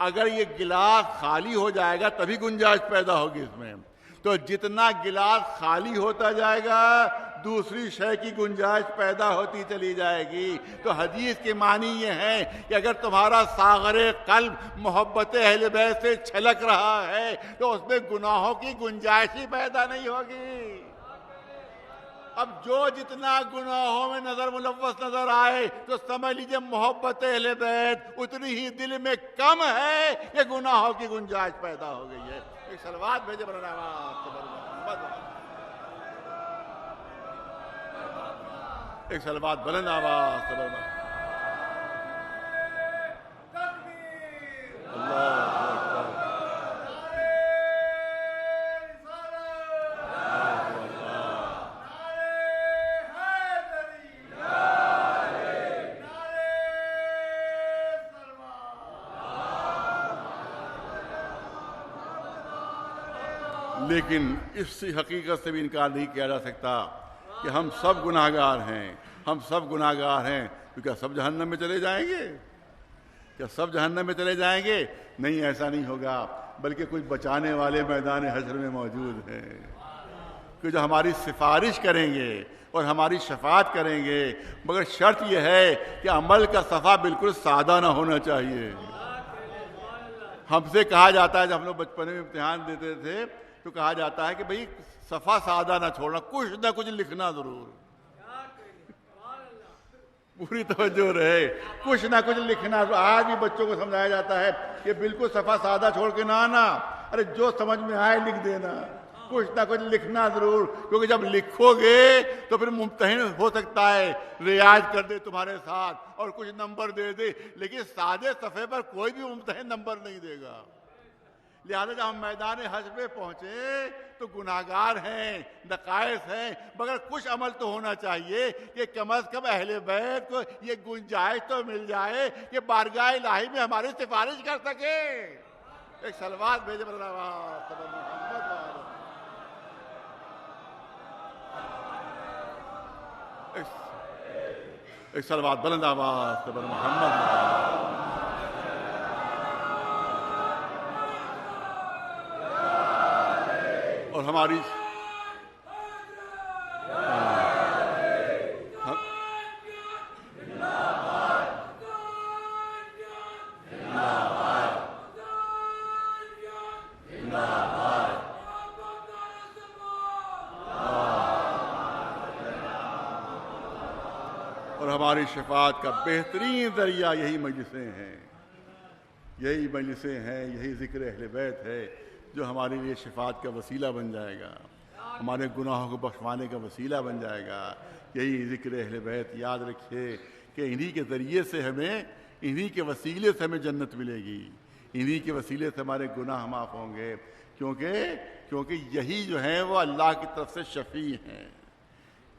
اگر یہ گلاس خالی ہو جائے گا تبھی گنجائش پیدا ہوگی اس میں۔ تو جتنا گلاس خالی ہوتا جائے گا دوسری شے کی گنجائش پیدا ہوتی چلی جائے گی۔ تو حدیث کے معنی یہ ہے کہ اگر تمہارا ساغر قلب محبت اہل بیت سے چھلک رہا ہے تو اس میں گناہوں کی گنجائش ہی پیدا نہیں ہوگی۔ اب جو جتنا گناہوں میں نظر ملوث نظر آئے تو سمجھ لیجئے محبت اہل بیت اتنی ہی دل میں کم ہے کہ گناہوں کی گنجائش پیدا ہو گئی ہے۔ ایک صلوات بھیجے مولانا محمد، ایک صلوات بلند آواز سے بلند۔ لیکن اس حقیقت سے بھی انکار نہیں کیا جا سکتا کہ ہم سب گناہ گار ہیں، ہم سب گناہ گار ہیں۔ تو کیا سب جہنم میں چلے جائیں گے؟ کیا سب جہنم میں چلے جائیں گے؟ نہیں، ایسا نہیں ہوگا، بلکہ کچھ بچانے والے میدان حشر میں موجود ہیں کہ جو ہماری سفارش کریں گے اور ہماری شفاعت کریں گے، مگر شرط یہ ہے کہ عمل کا صفحہ بالکل سادہ نہ ہونا چاہیے۔ ہم سے کہا جاتا ہے، جب ہم لوگ بچپنے میں امتحان دیتے تھے تو کہا جاتا ہے کہ بھئی صفحہ سادہ نہ چھوڑنا، کچھ نہ کچھ لکھنا ضرور، پوری توجہ رہے، کچھ نہ کچھ لکھنا۔ آج بھی بچوں کو سمجھایا جاتا ہے کہ بالکل صفحہ سادہ چھوڑ کے نہ آنا، ارے جو سمجھ میں آئے لکھ دینا، کچھ نہ کچھ لکھنا ضرور، کیونکہ جب لکھو گے تو پھر ممتحن ہو سکتا ہے ریاض کر دے تمہارے ساتھ اور کچھ نمبر دے دے، لیکن سادے صفحے پر کوئی بھی ممتحن نمبر نہیں دے گا۔ لہذا جب ہم میدان حشر پہ پہنچے تو گناہگار ہیں، نقائص ہیں، مگر کچھ عمل تو ہونا چاہیے کہ کم از کم اہل بیت کو یہ گنجائش تو مل جائے کہ بارگاہ الہی میں ہماری سفارش کر سکے۔ ایک صلوات بھیجے محمد، ایک صلوات بلند آواز سے محمد۔ اور ہماری شفاعت کا بہترین ذریعہ یہی مجلسیں ہیں، یہی مجلسیں ہیں، یہی ذکر اہل بیت ہے جو ہمارے لیے شفاعت کا وسیلہ بن جائے گا، ہمارے گناہوں کو بخشوانے کا وسیلہ بن جائے گا۔ یہی ذکر اہل بیت، یاد رکھیے کہ انہی کے ذریعے سے ہمیں، انہی کے وسیلے سے ہمیں جنت ملے گی، انہی کے وسیلے سے ہمارے گناہ معاف ہوں گے، کیونکہ یہی جو ہیں وہ اللہ کی طرف سے شفیع ہیں۔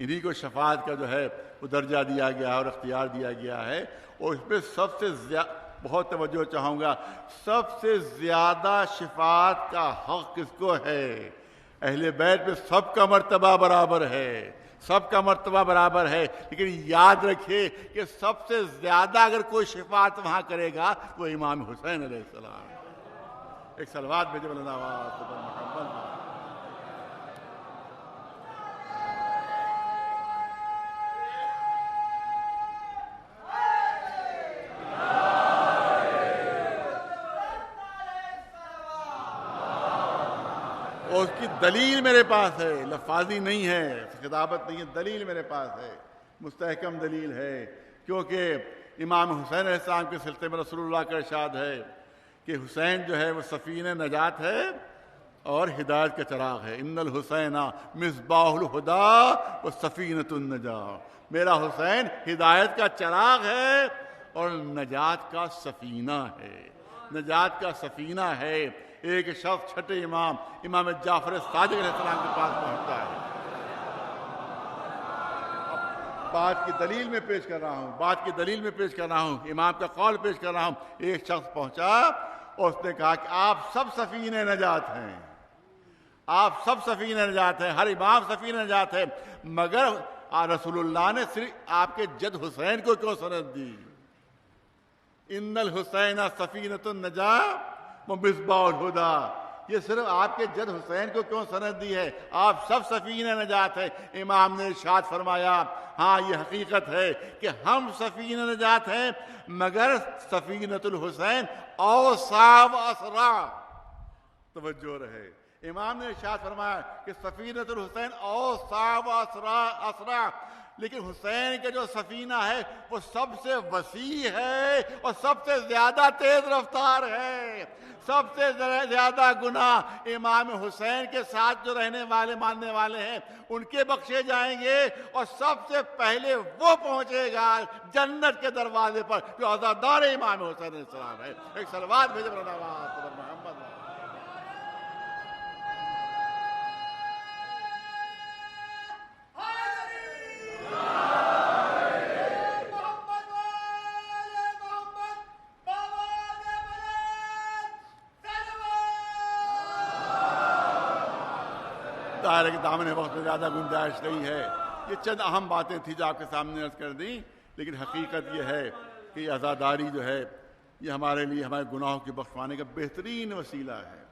انہی کو شفاعت کا جو ہے وہ درجہ دیا گیا ہے اور اختیار دیا گیا ہے، اور اس میں سب سے بہت توجہ چاہوں گا، سب سے زیادہ شفاعت کا حق کس کو ہے؟ اہل بیت میں سب کا مرتبہ برابر ہے، سب کا مرتبہ برابر ہے، لیکن یاد رکھیے کہ سب سے زیادہ اگر کوئی شفاعت وہاں کرے گا وہ امام حسین علیہ السلام۔ ایک صلوات بھیجو اللہ پر محمد۔ اور اس کی دلیل میرے پاس ہے، لفاظی نہیں ہے، خطابت نہیں ہے، دلیل میرے پاس ہے، مستحکم دلیل ہے، کیونکہ امام حسین علیہ السلام کے سلسلے میں رسول اللہ کا ارشاد ہے کہ حسین جو ہے وہ سفینہ نجات ہے اور ہدایت کا چراغ ہے۔ ان الحسین مصباح الہدی و سفینۃ النجات، میرا حسین ہدایت کا چراغ ہے اور نجات کا سفینہ ہے، نجات کا سفینہ ہے۔ ایک شخص چھٹے امام جعفر صادق علیہ السلام کے پاس پہنچتا ہے، بات کی دلیل میں پیش کر رہا ہوں، امام کا قول پیش کر رہا ہوں۔ ایک شخص پہنچا اور اس نے کہا کہ آپ سب سفینہ نجات ہیں، آپ سب سفینہ نجات ہیں، ہر امام سفینہ نجات ہے، مگر رسول اللہ نے صرف آپ کے جد حسین کو کیوں سند دی؟ ان الحسین سفینۃ النجات و مصباح الہدی، یہ صرف آپ کے جد حسین کو کیوں سند دی ہے؟ آپ سب سفینہ نجات ہے۔ امام نے ارشاد فرمایا ہاں یہ حقیقت ہے کہ ہم سفینہ نجات ہیں، مگر سفینۃ الحسین اوسع و اسرع، توجہ رہے، امام نے ارشاد فرمایا کہ سفینۃ الحسین اوسع و اسرع، لیکن حسین کا جو سفینہ ہے وہ سب سے وسیع ہے اور سب سے زیادہ تیز رفتار ہے۔ سب سے زیادہ گناہ امام حسین کے ساتھ جو رہنے والے ماننے والے ہیں ان کے بخشے جائیں گے، اور سب سے پہلے وہ پہنچے گا جنت کے دروازے پر جو عزادار امام حسین علیہ السلام ہے۔ ایک صلوات بھیجو محمد۔ ظاہر ہے کہ دامن وقت میں زیادہ گنجائش نہیں ہے، یہ چند اہم باتیں تھیں جو آپ کے سامنے عرض کر دیں، لیکن حقیقت یہ ہے کہ یہ عزاداری جو ہے یہ ہمارے لیے ہمارے گناہوں کے بخشوانے کا بہترین وسیلہ ہے،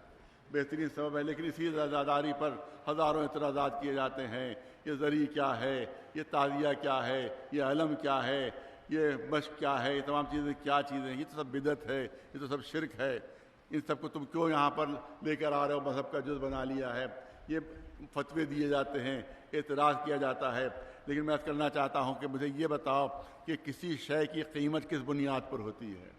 بہترین سبب ہے، لیکن اسی عزاداری پر ہزاروں اعتراضات کیے جاتے ہیں۔ یہ ذریعہ کیا ہے، یہ تعزیہ کیا ہے، یہ علم کیا ہے، یہ مشق کیا ہے، یہ تمام چیزیں کیا چیزیں ہیں، یہ تو سب بدعت ہے، یہ تو سب شرک ہے، ان سب کو تم کیوں یہاں پر لے کر آ رہے ہو، مذہب کا جز بنا لیا ہے، یہ فتوے دیے جاتے ہیں، اعتراض کیا جاتا ہے۔ لیکن میں کرنا چاہتا ہوں کہ مجھے یہ بتاؤ کہ کسی شے کی قیمت کس بنیاد پر ہوتی ہے؟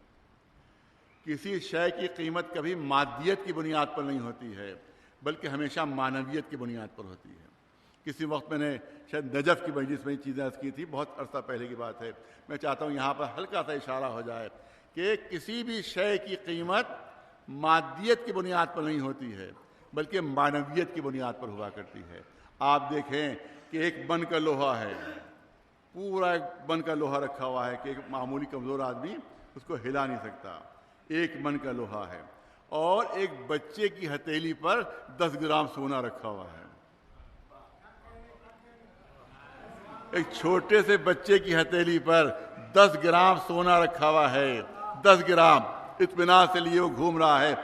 کسی شے کی قیمت کبھی مادیت کی بنیاد پر نہیں ہوتی ہے، بلکہ ہمیشہ معنویت کی بنیاد پر ہوتی ہے۔ کسی وقت میں نے شاید نجف کی مجلس میں یہ چیزیں عرض کی تھی، بہت عرصہ پہلے کی بات ہے، میں چاہتا ہوں یہاں پر ہلکا سا اشارہ ہو جائے کہ کسی بھی شے کی قیمت مادیت کی بنیاد پر نہیں ہوتی ہے، بلکہ معنویت کی بنیاد پر ہوا کرتی ہے۔ آپ دیکھیں کہ ایک بن کا لوہا ہے، پورا ایک بن کا لوہا رکھا ہوا ہے کہ ایک معمولی کمزور آدمی اس کو ہلا نہیں سکتا، ایک بن کا لوہا ہے، اور ایک بچے کی ہتھیلی پر 10 گرام سونا رکھا ہوا ہے۔ ایک چھوٹے سے بچے کی ہتھیلی پر 10 گرام سونا رکھا ہوا ہے، 10 گرام اطمینان سے لیے وہ گھوم رہا ہے۔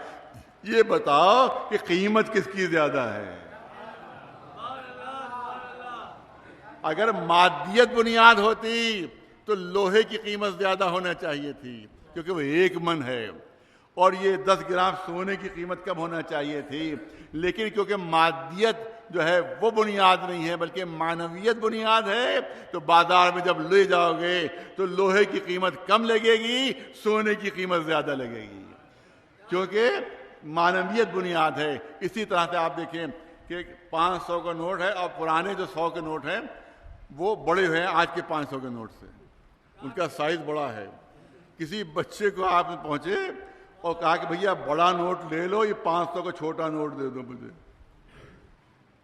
یہ بتاؤ کہ قیمت کس کی زیادہ ہے؟ اگر مادیت بنیاد ہوتی تو لوہے کی قیمت زیادہ ہونا چاہیے تھی، کیونکہ وہ 1 من ہے، اور یہ 10 گرام سونے کی قیمت کم ہونا چاہیے تھی، لیکن کیونکہ مادیت جو ہے وہ بنیاد نہیں ہے بلکہ معنویت بنیاد ہے، تو بازار میں جب لے جاؤ گے تو لوہے کی قیمت کم لگے گی، سونے کی قیمت زیادہ لگے گی، کیونکہ معنویت بنیاد ہے۔ اسی طرح سے آپ دیکھیں کہ 500 کا نوٹ ہے، اور پرانے جو 100 کے نوٹ ہیں وہ بڑے ہوئے ہیں آج کے 500 کے نوٹ سے، ان کا سائز بڑا ہے۔ کسی بچے کو آپ پہنچے اور کہا کہ بھیا بڑا نوٹ لے لو، یہ 500 کا چھوٹا نوٹ دے دو مجھے،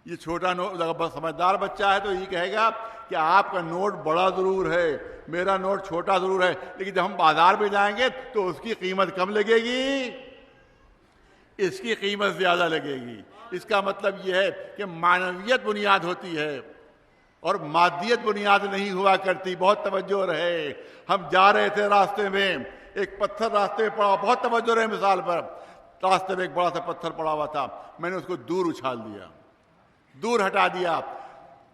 یہ چھوٹا نوٹ، اگر سمجھدار بچہ ہے تو یہ کہے گا کہ آپ کا نوٹ بڑا ضرور ہے، میرا نوٹ چھوٹا ضرور ہے، لیکن جب ہم بازار میں جائیں گے تو اس کی قیمت کم لگے گی، اس کی قیمت زیادہ لگے گی۔ اس کا مطلب یہ ہے کہ معنویت بنیاد ہوتی ہے، اور مادیت بنیاد نہیں ہوا کرتی. بہت توجہ رہے. ہم جا رہے تھے راستے میں, ایک پتھر راستے میں پڑا, بہت توجہ رہے مثال پر. راستے میں ایک بڑا سا پتھر پڑا ہوا تھا, میں نے اس کو دور اچھال دیا, دور ہٹا دیا,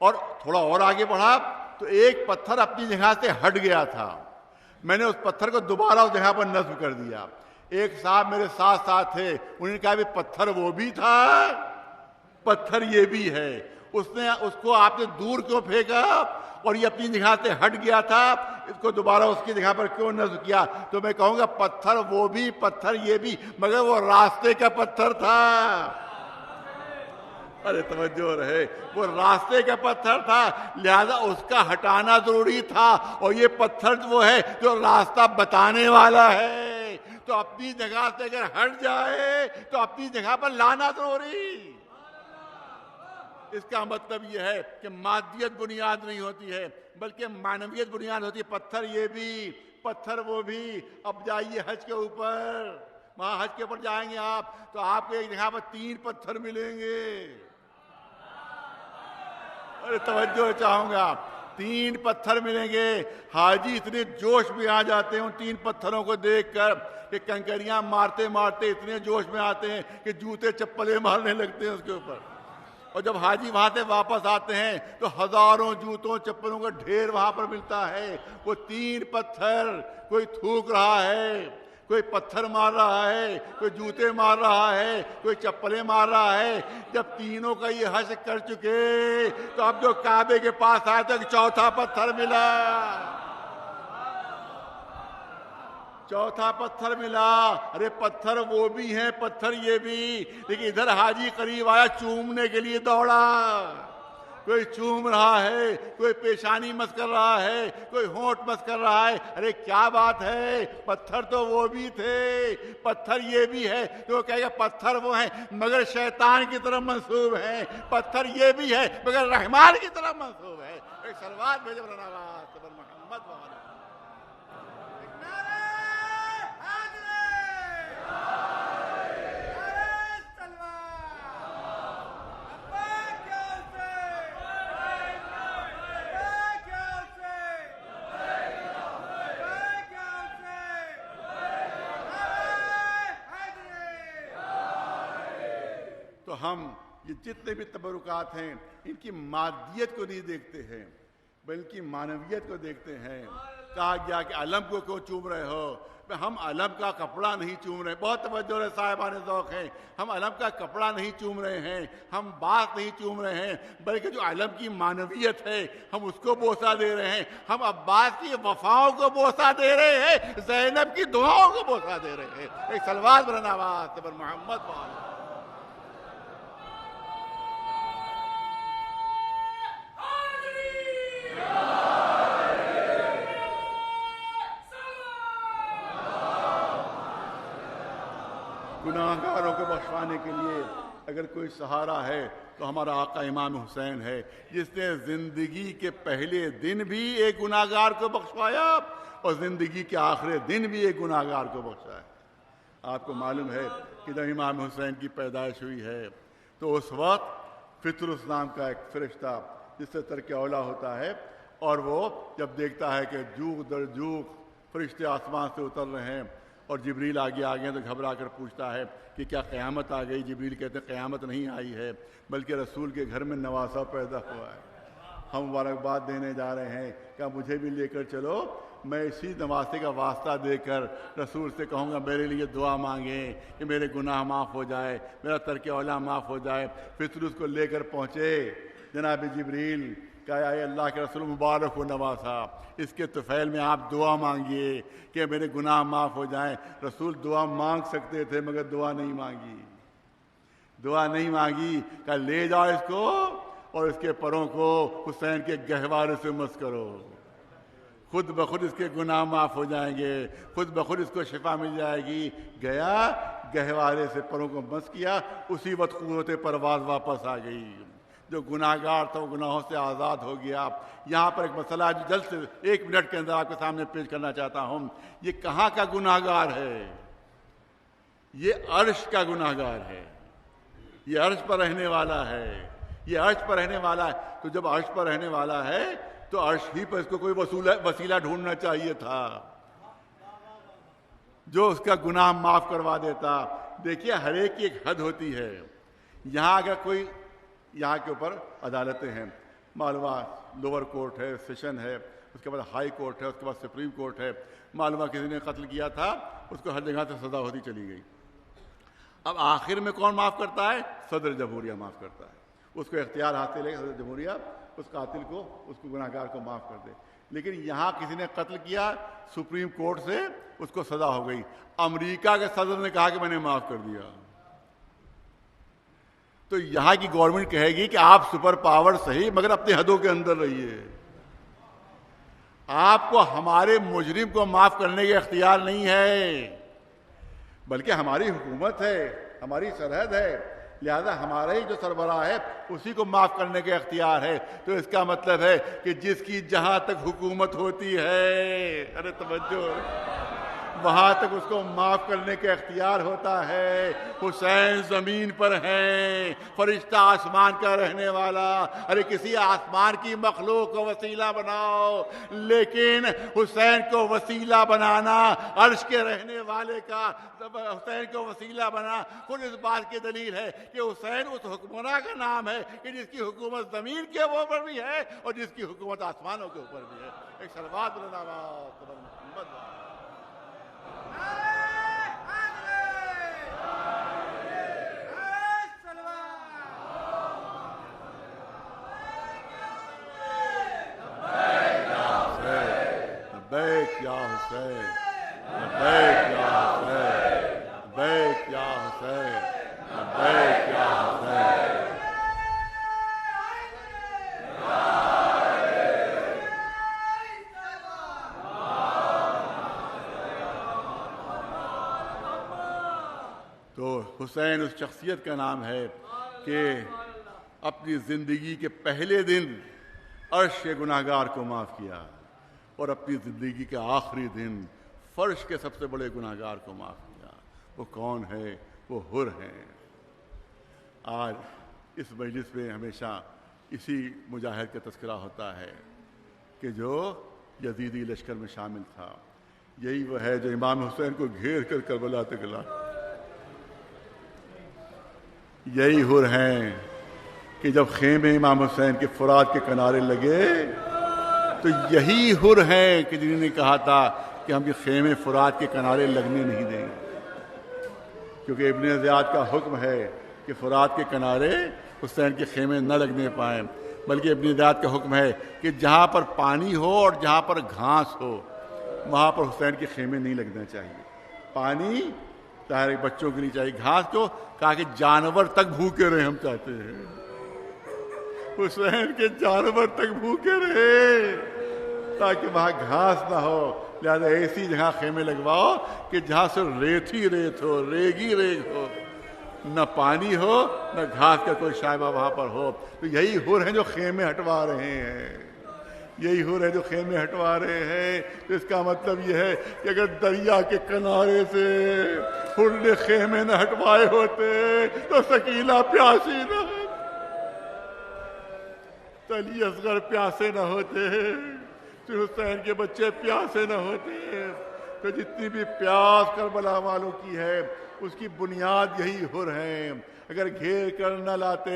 اور تھوڑا اور آگے بڑھا تو ایک پتھر اپنی جگہ سے ہٹ گیا تھا. میں نے اس پتھر کو دوبارہ اس جگہ پر نصب کر دیا. ایک صاحب میرے ساتھ ساتھ تھے, انہوں نے کہا بھی پتھر وہ بھی تھا, پتھر یہ بھی ہے, اس کو آپ نے دور کیوں پھینکا, اور یہ اپنی جگہ سے ہٹ گیا تھا, اس کو دوبارہ اس کی جگہ پر کیوں نصب کیا؟ تو میں کہوں گا پتھر وہ بھی, پتھر یہ بھی, مگر وہ راستے کا پتھر تھا. ارے توجہ رہے, وہ راستے کا پتھر تھا, لہذا اس کا ہٹانا ضروری تھا. اور یہ پتھر وہ ہے جو راستہ بتانے والا ہے, تو اپنی جگہ سے اگر ہٹ جائے تو اپنی جگہ پر لانا ضروری. اس کا مطلب یہ ہے کہ مادیت بنیاد نہیں ہوتی ہے بلکہ معنویت بنیاد ہوتی ہے. پتھر یہ بھی, پتھر وہ بھی. اب جائیے حج کے اوپر, وہاں حج کے اوپر جائیں گے آپ تو آپ کو ایک جگہ پر 3 پتھر ملیں گے. ارے توجہ چاہوں گا, 3 پتھر ملیں گے. حاجی اتنے جوش میں آ جاتے ہیں ان 3 پتھروں کو دیکھ کر کہ کنکریاں مارتے مارتے اتنے جوش میں آتے ہیں کہ جوتے چپلیں مارنے لگتے ہیں اس کے اوپر. اور جب حاجی وہاں سے واپس آتے ہیں تو ہزاروں جوتوں چپلوں کا ڈھیر وہاں پر ملتا ہے. وہ 3 پتھر, کوئی تھوک رہا ہے, کوئی پتھر مار رہا ہے, کوئی جوتے مار رہا ہے, کوئی چپلیں مار رہا ہے. جب تینوں کا یہ حشر کر چکے تو اب جو کعبے کے پاس آئے تو ایک چوتھا پتھر ملا, چوتھا پتھر ملا. ارے پتھر وہ بھی ہیں, پتھر یہ بھی. لیکن ادھر حاجی قریب آیا, چومنے کے لیے دوڑا. کوئی چوم رہا ہے, کوئی پیشانی مس کر رہا ہے, کوئی ہونٹ مس کر رہا ہے. ارے کیا بات ہے, پتھر تو وہ بھی تھے, پتھر یہ بھی ہے. تو وہ کہے گا پتھر وہ ہیں مگر شیطان کی طرف منسوب ہیں, پتھر یہ بھی ہے مگر رحمان کی طرف منسوب ہے. ایک سلوات بھیجو محمد والا. ہم یہ جتنے بھی تبرکات ہیں ان کی مادیت کو نہیں دیکھتے ہیں بلکہ معنویت کو دیکھتے ہیں. کہا گیا کہ علم کو کیوں چوم رہے ہو؟ ہم علم کا کپڑا نہیں چوم رہے. بہت توجہ ہے صاحبان ذوق ہیں. ہم علم کا کپڑا نہیں چوم رہے ہیں, ہم بات نہیں چوم رہے ہیں, بلکہ جو علم کی معنویت ہے ہم اس کو بوسہ دے رہے ہیں. ہم عباس کی وفاؤں کو بوسہ دے رہے ہیں, زینب کی دعاؤں کو بوسہ دے رہے ہیں. ایک صلوات بلند آواز پر محمد والا. گناہگاروں کو بخشوانے کے لیے اگر کوئی سہارا ہے تو ہمارا آقا امام حسین ہے, جس نے زندگی کے پہلے دن بھی ایک گناہگار کو بخشوایا اور زندگی کے آخری دن بھی ایک گناہگار کو بخشا ہے. آپ کو معلوم ہے کہ جب امام حسین کی پیدائش ہوئی ہے تو اس وقت فطرس نام کا ایک فرشتہ جس سے ترک اولا ہوتا ہے, اور وہ جب دیکھتا ہے کہ جوق در جوق فرشتے آسمان سے اتر رہے ہیں اور جبریل آگے آ گئے تو گھبرا کر پوچھتا ہے کہ کیا قیامت آ گئی؟ جبریل کہتے ہیں قیامت نہیں آئی ہے بلکہ رسول کے گھر میں نواسہ پیدا ہوا ہے. ہم مبارکباد دینے جا رہے ہیں, کیا مجھے بھی لے کر چلو؟ میں اسی نواسے کا واسطہ دے کر رسول سے کہوں گا میرے لیے دعا مانگیں کہ میرے گناہ معاف ہو جائے, میرا ترک اولا معاف ہو جائے. فطرس کو لے کر پہنچے جناب جبریل, کہا اے اللہ کے رسول مبارک ہو نواسا, اس کے طفیل میں آپ دعا مانگیے کہ میرے گناہ معاف ہو جائیں. رسول دعا مانگ سکتے تھے مگر دعا نہیں مانگی, دعا نہیں مانگی. کہا لے جاؤ اس کو اور اس کے پروں کو حسین کے گہوارے سے مس کرو, خود بخود اس کے گناہ معاف ہو جائیں گے, خود بخود اس کو شفا مل جائے گی. گیا گہوارے سے پروں کو مس کیا, اسی وقت قوت پرواز واپس آ گئی. جو گناہگار تھا وہ گناہوں سے آزاد ہو گیا. یہاں پر ایک مسئلہ جو جلد سے 1 منٹ کے اندر آپ کے سامنے پیش کرنا چاہتا ہوں. یہ کہاں کا گناہگار ہے؟ یہ عرش کا گناہگار ہے, یہ عرش پر رہنے والا ہے, یہ عرش پر رہنے والا ہے، تو جب عرش پر رہنے والا ہے تو عرش ہی پر اس کو کوئی وسیلہ ڈھونڈنا چاہیے تھا جو اس کا گناہ معاف کروا دیتا۔ دیکھیے ہر ایک کی ایک حد ہوتی ہے۔ یہاں اگر کوئی، یہاں کے اوپر عدالتیں ہیں، معلومات لوور کورٹ ہے، سیشن ہے، اس کے بعد ہائی کورٹ ہے، اس کے بعد سپریم کورٹ ہے، معلومات کسی نے قتل کیا تھا اس کو ہر جگہ سے سزا ہوتی چلی گئی۔ اب آخر میں کون معاف کرتا ہے؟ صدر جمہوریہ معاف کرتا ہے۔ اس کو اختیار حاصل ہے صدر جمہوریہ اس قاتل کو، اس کو گناہ گار کو معاف کر دے۔ لیکن یہاں کسی نے قتل کیا، سپریم کورٹ سے اس کو سزا ہو گئی، امریکہ کے صدر نے کہا کہ میں نے معاف کر دیا، تو یہاں کی گورنمنٹ کہے گی کہ آپ سپر پاور صحیح مگر اپنی حدوں کے اندر رہیے، آپ کو ہمارے مجرم کو معاف کرنے کا اختیار نہیں ہے، بلکہ ہماری حکومت ہے، ہماری سرحد ہے، لہذا ہمارا ہی جو سربراہ ہے اسی کو معاف کرنے کا اختیار ہے۔ تو اس کا مطلب ہے کہ جس کی جہاں تک حکومت ہوتی ہے، ارے توجہ، وہاں تک اس کو معاف کرنے کا اختیار ہوتا ہے۔ حسین زمین پر ہیں، فرشتہ آسمان کا رہنے والا، ارے کسی آسمان کی مخلوق کو وسیلہ بناؤ، لیکن حسین کو وسیلہ بنانا عرش کے رہنے والے کا، حسین کو وسیلہ بنا خود اس بات کی دلیل ہے کہ حسین اس حکمراں کا نام ہے کہ جس کی حکومت زمین کے اوپر بھی ہے اور جس کی حکومت آسمانوں کے اوپر بھی ہے۔ ایک صلوات محمد۔ لبیک یا حسین، لبیک یا حسین، لبیک یا حسین، لبیک یا حسین۔ تو حسین اس شخصیت کا نام ہے کہ اپنی زندگی کے پہلے دن عرش کے گناہگار کو معاف کیا اور اپنی زندگی کے آخری دن فرش کے سب سے بڑے گناہگار کو معاف کیا۔ وہ کون ہے؟ وہ حر ہیں۔ آج اس مجلس میں ہمیشہ اسی مجاہد کا تذکرہ ہوتا ہے کہ جو یزیدی لشکر میں شامل تھا، یہی وہ ہے جو امام حسین کو گھیر کر کربلا تک لایا۔ یہی حر ہیں کہ جب خیمے امام حسین کے فرات کے کنارے لگے تو یہی حر ہیں کہ جنہوں نے کہا تھا کہ ہم یہ خیمے فرات کے کنارے لگنے نہیں دیں گے، کیونکہ ابن زیاد کا حکم ہے کہ فرات کے کنارے حسین کے خیمے نہ لگنے پائیں، بلکہ ابن زیاد کا حکم ہے کہ جہاں پر پانی ہو اور جہاں پر گھاس ہو وہاں پر حسین کے خیمے نہیں لگنا چاہیے۔ پانی سارے بچوں کے لیے چاہیے، گھاس کو کہا کہ جانور تک بھوکے رہے، ہم چاہتے ہیں حسین کے جانور تک بھوکے رہے تاکہ وہاں گھاس نہ ہو، لہذا ایسی جگہ خیمے لگواؤ کہ جہاں سے ریت ہی ریت ہو، ریگ ہی ریگ ہو، نہ پانی ہو نہ گھاس کا کوئی شائبہ وہاں پر ہو۔ تو یہی حر ہیں جو خیمے ہٹوا رہے ہیں، یہی حر ہے جو خیمے ہٹوا رہے ہیں۔ تو اس کا مطلب یہ ہے کہ اگر دریا کے کنارے سے حر نے خیمے نہ ہٹوائے ہوتے تو سکینہ پیاسی نہ ہوتی، علی اصغر پیاسے نہ ہوتے، تو حسین کے بچے پیاسے نہ ہوتے۔ تو جتنی بھی پیاس کربلا والوں کی ہے اس کی بنیاد یہی حر ہیں۔ اگر گھیر کر نہ لاتے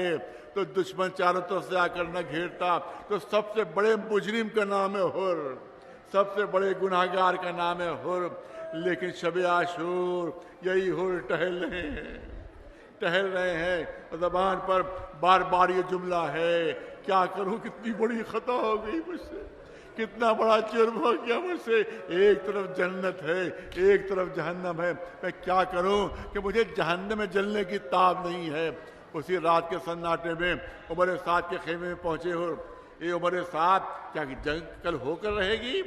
تو دشمن چاروں طرف سے آ کر نہ گھیرتا تو سب سے بڑے مجرم کا نام ہے حر، سب سے بڑے گناہگار کا نام ہے حر۔ لیکن شب عاشور یہی حر ٹہل رہے ہیں اور زبان پر بار بار یہ جملہ ہے، کیا کروں کتنی بڑی خطا ہو گئی مجھ سے، کتنا بڑا جرم ہو گیا مجھ سے، ایک طرف جنت ہے ایک طرف جہنم ہے، میں کیا کروں کہ مجھے جہنم میں جلنے کی تاب نہیں ہے۔ اسی رات کے سناٹے میں عمر سعد کے خیمے میں پہنچے ہو، اے عمر سعد کیا جنگ کل ہو کر رہے گی؟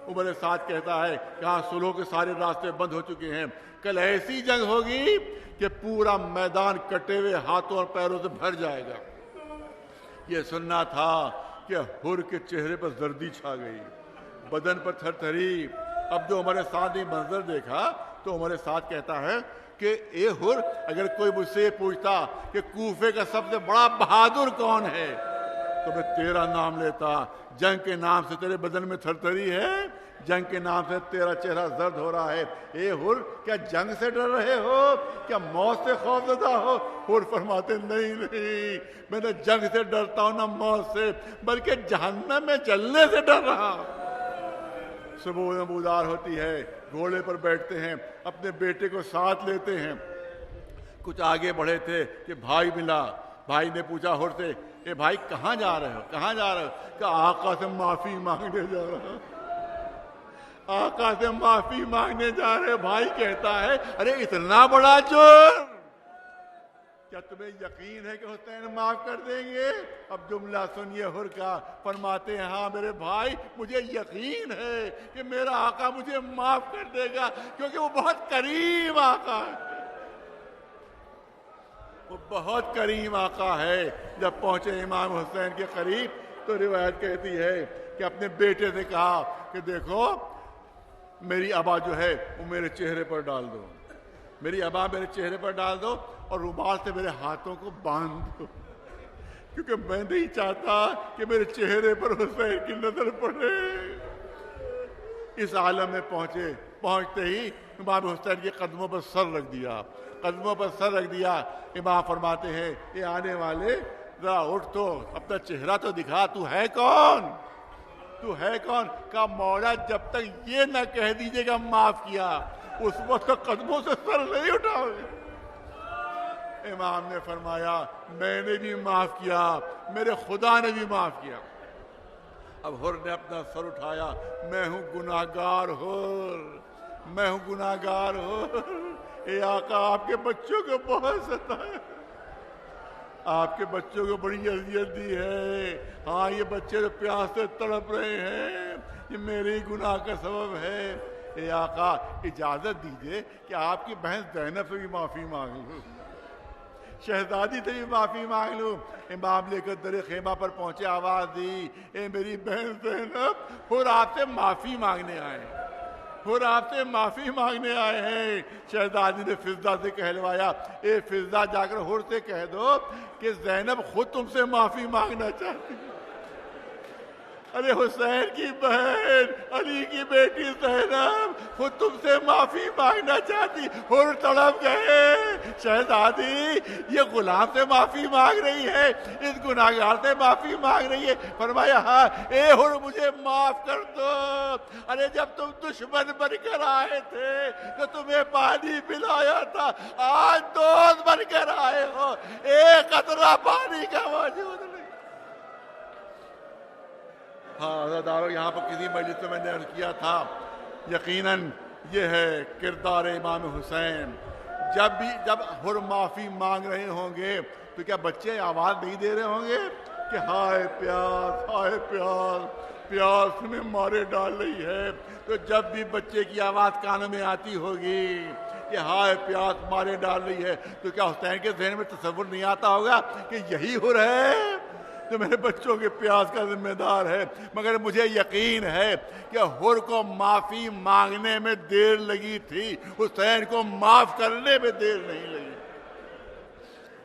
عمر سعد کہتا ہے کہ ہاں صلح کے سارے راستے بند ہو چکے ہیں، کل ایسی جنگ ہوگی کہ پورا میدان کٹے ہوئے ہاتھوں اور پیروں سے بھر جائے گا۔ یہ سننا تھا کہ حر کے چہرے پر زردی چھا گئی، بدن پر تھر تھری۔ اب جو عمر سعد نے منظر دیکھا تو عمر سعد کہتا ہے کہ اے ہر اگر کوئی مجھ سے یہ پوچھتا کہ کوفے کا سب سے بڑا بہادر کون ہے تو میں تیرا نام لیتا. جنگ کے نام سے تیرے بدن میں تھرتھری ہے, جنگ کے نام سے تیرا چہرہ زرد ہو رہا ہے. اے ہر کیا جنگ سے ڈر رہے ہو, کیا موت سے خوف زدہ ہو؟ ہر فرماتے نہیں نہیں, میں نہ جنگ سے ڈرتا ہوں نہ موت سے, بلکہ جہنم میں جلنے سے ڈر رہا. صبح نمودار ہوتی ہے, گھوڑے پر بیٹھتے ہیں, اپنے بیٹے کو ساتھ لیتے ہیں. کچھ آگے بڑھے تھے کہ بھائی ملا. بھائی نے پوچھا ہر سے, اے بھائی کہاں جا رہے ہو, کہاں جا رہے ہو؟ کہ آقا سے معافی مانگنے جا رہا ہوں. آقا سے معافی مانگنے جا رہے. بھائی کہتا ہے ارے اتنا بڑا جرم, کیا تمہیں یقین ہے کہ حسین معاف کر دیں گے؟ اب جملہ سنیے ہر کا. فرماتے ہیں ہاں میرے بھائی مجھے یقین ہے کہ میرا آقا مجھے معاف کر دے گا, کیونکہ وہ بہت کریم آقا ہے, وہ بہت کریم آقا ہے. جب پہنچے امام حسین کے قریب تو روایت کہتی ہے کہ اپنے بیٹے سے کہا کہ دیکھو میری ابا جو ہے وہ میرے چہرے پر ڈال دو, میری ابا میرے چہرے پر ڈال دو اور رومال سے میرے ہاتھوں کو باندھ دو, کیونکہ میں نہیں چاہتا کہ میرے چہرے پر حسین کی نظر پڑے. اس عالم میں پہنچتے ہی امام حسین کے قدموں پر سر رکھ دیا, قدموں پر سر رکھ دیا. امام فرماتے ہیں یہ آنے والے ذرا اٹھ تو اپنا چہرہ تو دکھا, تو ہے کون, تو ہے کون؟ کہا مولا جب تک یہ نہ کہہ دیجیے گا معاف کیا اس وقت قدموں سے سر نہیں اٹھاؤ گے. امام نے فرمایا میں نے بھی معاف کیا, میرے خدا نے بھی معاف کیا. اب ہر نے اپنا سر اٹھایا, میں ہوں گناہگار ہر, میں ہوں گناہگار ہر. اے آقا آپ کے بچوں کو بہت ستایا, آپ کے بچوں کو بڑی اذیت دی ہے. ہاں یہ بچے تو پیاس سے تڑپ رہے ہیں, یہ میرے ہی گناہ کا سبب ہے. اے آقا اجازت دیجئے کہ آپ کی بہن زینب سے بھی معافی مانگ لوں, شہزادی سے بھی معافی مانگ لوں. امام لے کر در خیمہ پر پہنچے, آواز دی اے میری بہن زینب, اور آپ سے معافی مانگنے آئے ہیں, اور آپ سے معافی مانگنے آئے ہیں. شہزادی نے فضہ سے کہلوایا اے فضہ جا کر ہر سے کہہ دو کہ زینب خود تم سے معافی مانگنا چاہتی ہے. ارے حسین کی بہن علی کی بیٹی زینب خود تم سے معافی مانگنا چاہتی. ہر تڑپ گئے, شہزادی یہ غلام سے معافی مانگ رہی ہے, اس گناہگار سے معافی مانگ رہی ہے. فرمایا ہاں اے ہر مجھے معاف کر دو. ارے جب تم دشمن بن کر آئے تھے تو تمہیں پانی پلایا تھا, آج دوست بن کر آئے ہو, ایک قطرہ پانی کا موجود نہیں. ہاں عزادارو, یہاں پر کسی مجلس میں نے عرض کیا تھا یقیناً یہ ہے کردار امام حسین. جب ہر معافی مانگ رہے ہوں گے تو کیا بچے آواز نہیں دے رہے ہوں گے کہ ہائے پیاس, ہائے پیاس, پیاس میں مارے ڈال رہی ہے؟ تو جب بھی بچے کی آواز کانوں میں آتی ہوگی کہ ہائے پیاس مارے ڈال رہی ہے, تو کیا حسین کے ذہن میں تصور نہیں آتا ہوگا کہ یہی ہر ہے جو میرے بچوں کے پیاس کا ذمہ دار ہے؟ مگر مجھے یقین ہے کہ ہر کو معافی مانگنے میں دیر لگی تھی, حسین کو معاف کرنے میں دیر نہیں لگی.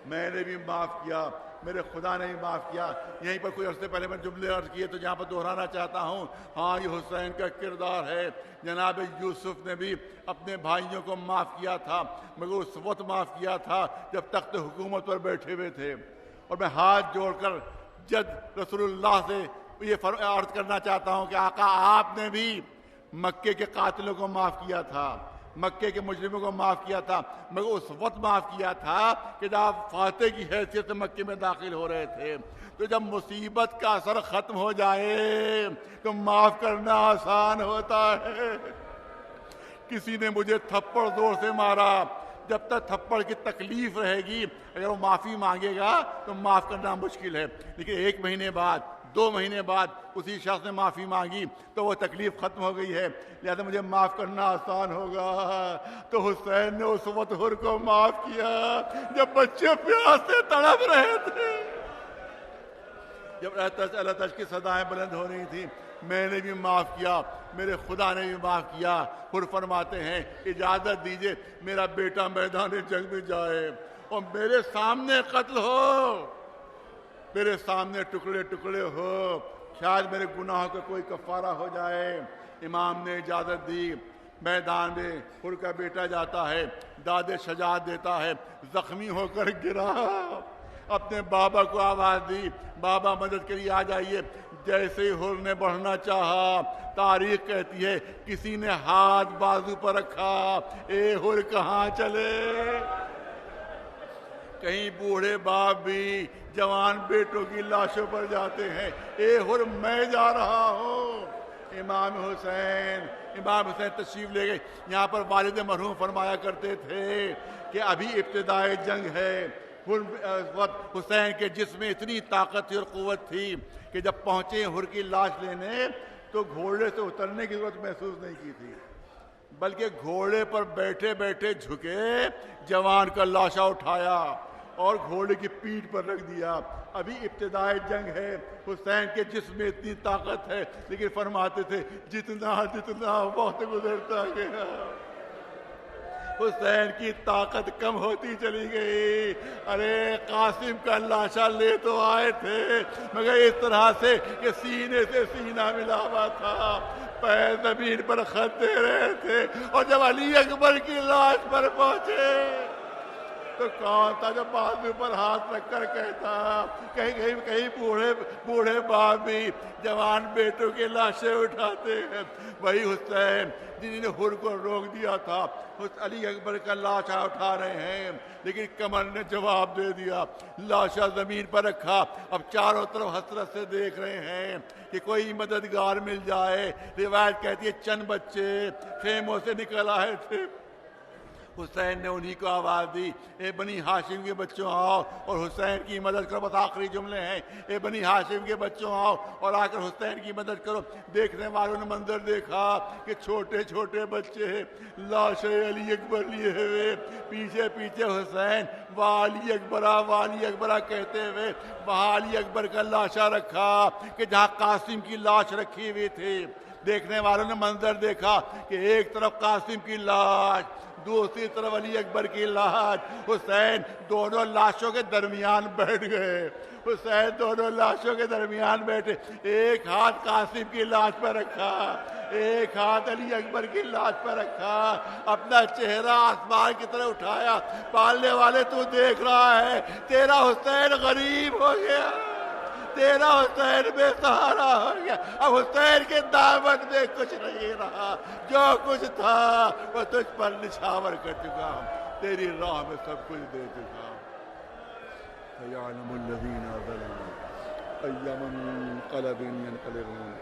میں نے بھی معاف کیا, میرے خدا نے بھی معاف کیا. یہیں پر کوئی عرصے پہلے میں جملے عرض کیے تو جہاں پر دہرانا چاہتا ہوں. ہاں یہ حسین کا کردار ہے. جناب یوسف نے بھی اپنے بھائیوں کو معاف کیا تھا, مگر اس وقت معاف کیا تھا جب تخت حکومت پر بیٹھے ہوئے تھے. اور میں ہاتھ جوڑ کر جد رسول اللہ سے یہ عرض کرنا چاہتا ہوں کہ آقا آپ نے بھی مکے کے قاتلوں کو معاف کیا تھا, مکے کے مجرموں کو معاف کیا تھا, مگر اس وقت معاف کیا تھا کہ جب آپ فاتح کی حیثیت سے مکے میں داخل ہو رہے تھے. تو جب مصیبت کا اثر ختم ہو جائے تو معاف کرنا آسان ہوتا ہے. کسی نے مجھے تھپڑ زور سے مارا, جب تک تھپڑ کی تکلیف رہے گی اگر وہ معافی مانگے گا تو معاف کرنا مشکل ہے. لیکن 1 مہینے بعد 2 مہینے بعد اسی شخص نے معافی مانگی تو وہ تکلیف ختم ہو گئی ہے, لہذا مجھے معاف کرنا آسان ہوگا. تو حسین نے اس وقت ہر کو معاف کیا جب بچے پیاس سے تڑپ رہے تھے, جب اللہ تش کی صدایں بلند ہو رہی تھیں. میں نے بھی معاف کیا، میرے خدا نے بھی معاف کیا۔ پھر فرماتے ہیں اجازت دیجئے میرا بیٹا میدان جنگ میں جائے اور میرے سامنے قتل ہو، میرے سامنے ٹکڑے ٹکڑے ہو، شاید میرے گناہوں کا کوئی کفارہ ہو جائے۔ امام نے اجازت دی، میدان میں حر کا بیٹا جاتا ہے، داد شجاعت دیتا ہے، زخمی ہو کر گرا، اپنے بابا کو آواز دی، بابا مدد کے لیے آ جائیے۔ جیسے ہی حر نے بڑھنا چاہا، تاریخ کہتی ہے کسی نے ہاتھ بازو پر رکھا، اے حر کہاں چلے؟ کہیں بوڑھے باپ بھی جوان بیٹوں کی لاشوں پر جاتے ہیں، اے حر میں جا رہا ہوں۔ امام حسین تشریف لے گئے۔ یہاں پر والد مرحوم فرمایا کرتے تھے کہ ابھی ابتدائے جنگ ہے، وقت حسین کے جسم میں اتنی طاقت تھی اور قوت تھی کہ جب پہنچے حر کی لاش لینے تو گھوڑے سے اترنے کی ضرورت محسوس نہیں کی تھی، بلکہ گھوڑے پر بیٹھے بیٹھے جھکے جوان کا لاشا اٹھایا اور گھوڑے کی پیٹھ پر رکھ دیا۔ ابھی ابتدائی جنگ ہے، حسین کے جسم میں اتنی طاقت ہے، لیکن فرماتے تھے جتنا وقت گزرتا گیا حسین کی طاقت کم ہوتی چلی گئی۔ ارے قاسم کا لاشا لے تو آئے تھے مگر اس طرح سے کہ سینے سے سینہ ملا ہوا تھا، پیر زمین پر خط دے رہے تھے، اور جب علی اکبر کی لاش پر پہنچے تو کون تھا جو بازو پر ہاتھ رکھ کر کہتا؟ کہیں بوڑھے باپ بھی جوان بیٹوں کی لاشیں اٹھاتے ہیں۔ وہی حسین جنہوں نے حر کو روک دیا تھا، علی اکبر کا لاشا اٹھا رہے ہیں، لیکن قمر نے جواب دے دیا، لاشا زمین پر رکھا۔ اب چاروں طرف حسرت سے دیکھ رہے ہیں کہ کوئی مددگار مل جائے۔ روایت کہتی ہے چند بچے خیموں سے نکل آئے تھے، حسین نے انہی کو آواز دی، اے بنی ہاشم کے بچوں آؤ اور حسین کی مدد کرو۔ بس آخری جملے ہیں، اے بنی ہاشم کے بچوں آؤ اور آ کر حسین کی مدد کرو۔ دیکھنے والوں نے منظر دیکھا کہ چھوٹے چھوٹے بچے لاش علی اکبر لیے ہوئے، پیچھے پیچھے حسین والی اکبرہ کہتے ہوئے وہاں علی اکبر کا لاشا رکھا کہ جہاں قاسم کی لاش رکھی ہوئی تھی۔ دیکھنے والوں نے منظر دیکھا کہ ایک طرف قاسم کی لاش، دوسری طرف علی اکبر کی لاش۔ حسین دونوں لاشوں کے درمیان بیٹھ گئے، حسین دونوں لاشوں کے درمیان بیٹھے، ایک ہاتھ قاسم کی لاش پر رکھا، ایک ہاتھ علی اکبر کی لاش پر رکھا، اپنا چہرہ آسمان کی طرف اٹھایا۔ پالنے والے تو دیکھ رہا ہے تیرا حسین غریب ہو گیا، تیرا حسین بے سہارا ہو گیا، اب حسین کے دامن میں کچھ نہیں رہا، جو کچھ تھا وہ تجھ پر نچھاور کر چکا ہوں، تیری راہ میں سب کچھ دے چکا ہوں۔ فَيَعْلَمُ الَّذِينَ ظَلَمُوا أَيَّ مُنقَلَبٍ يَنقَلِبُونَ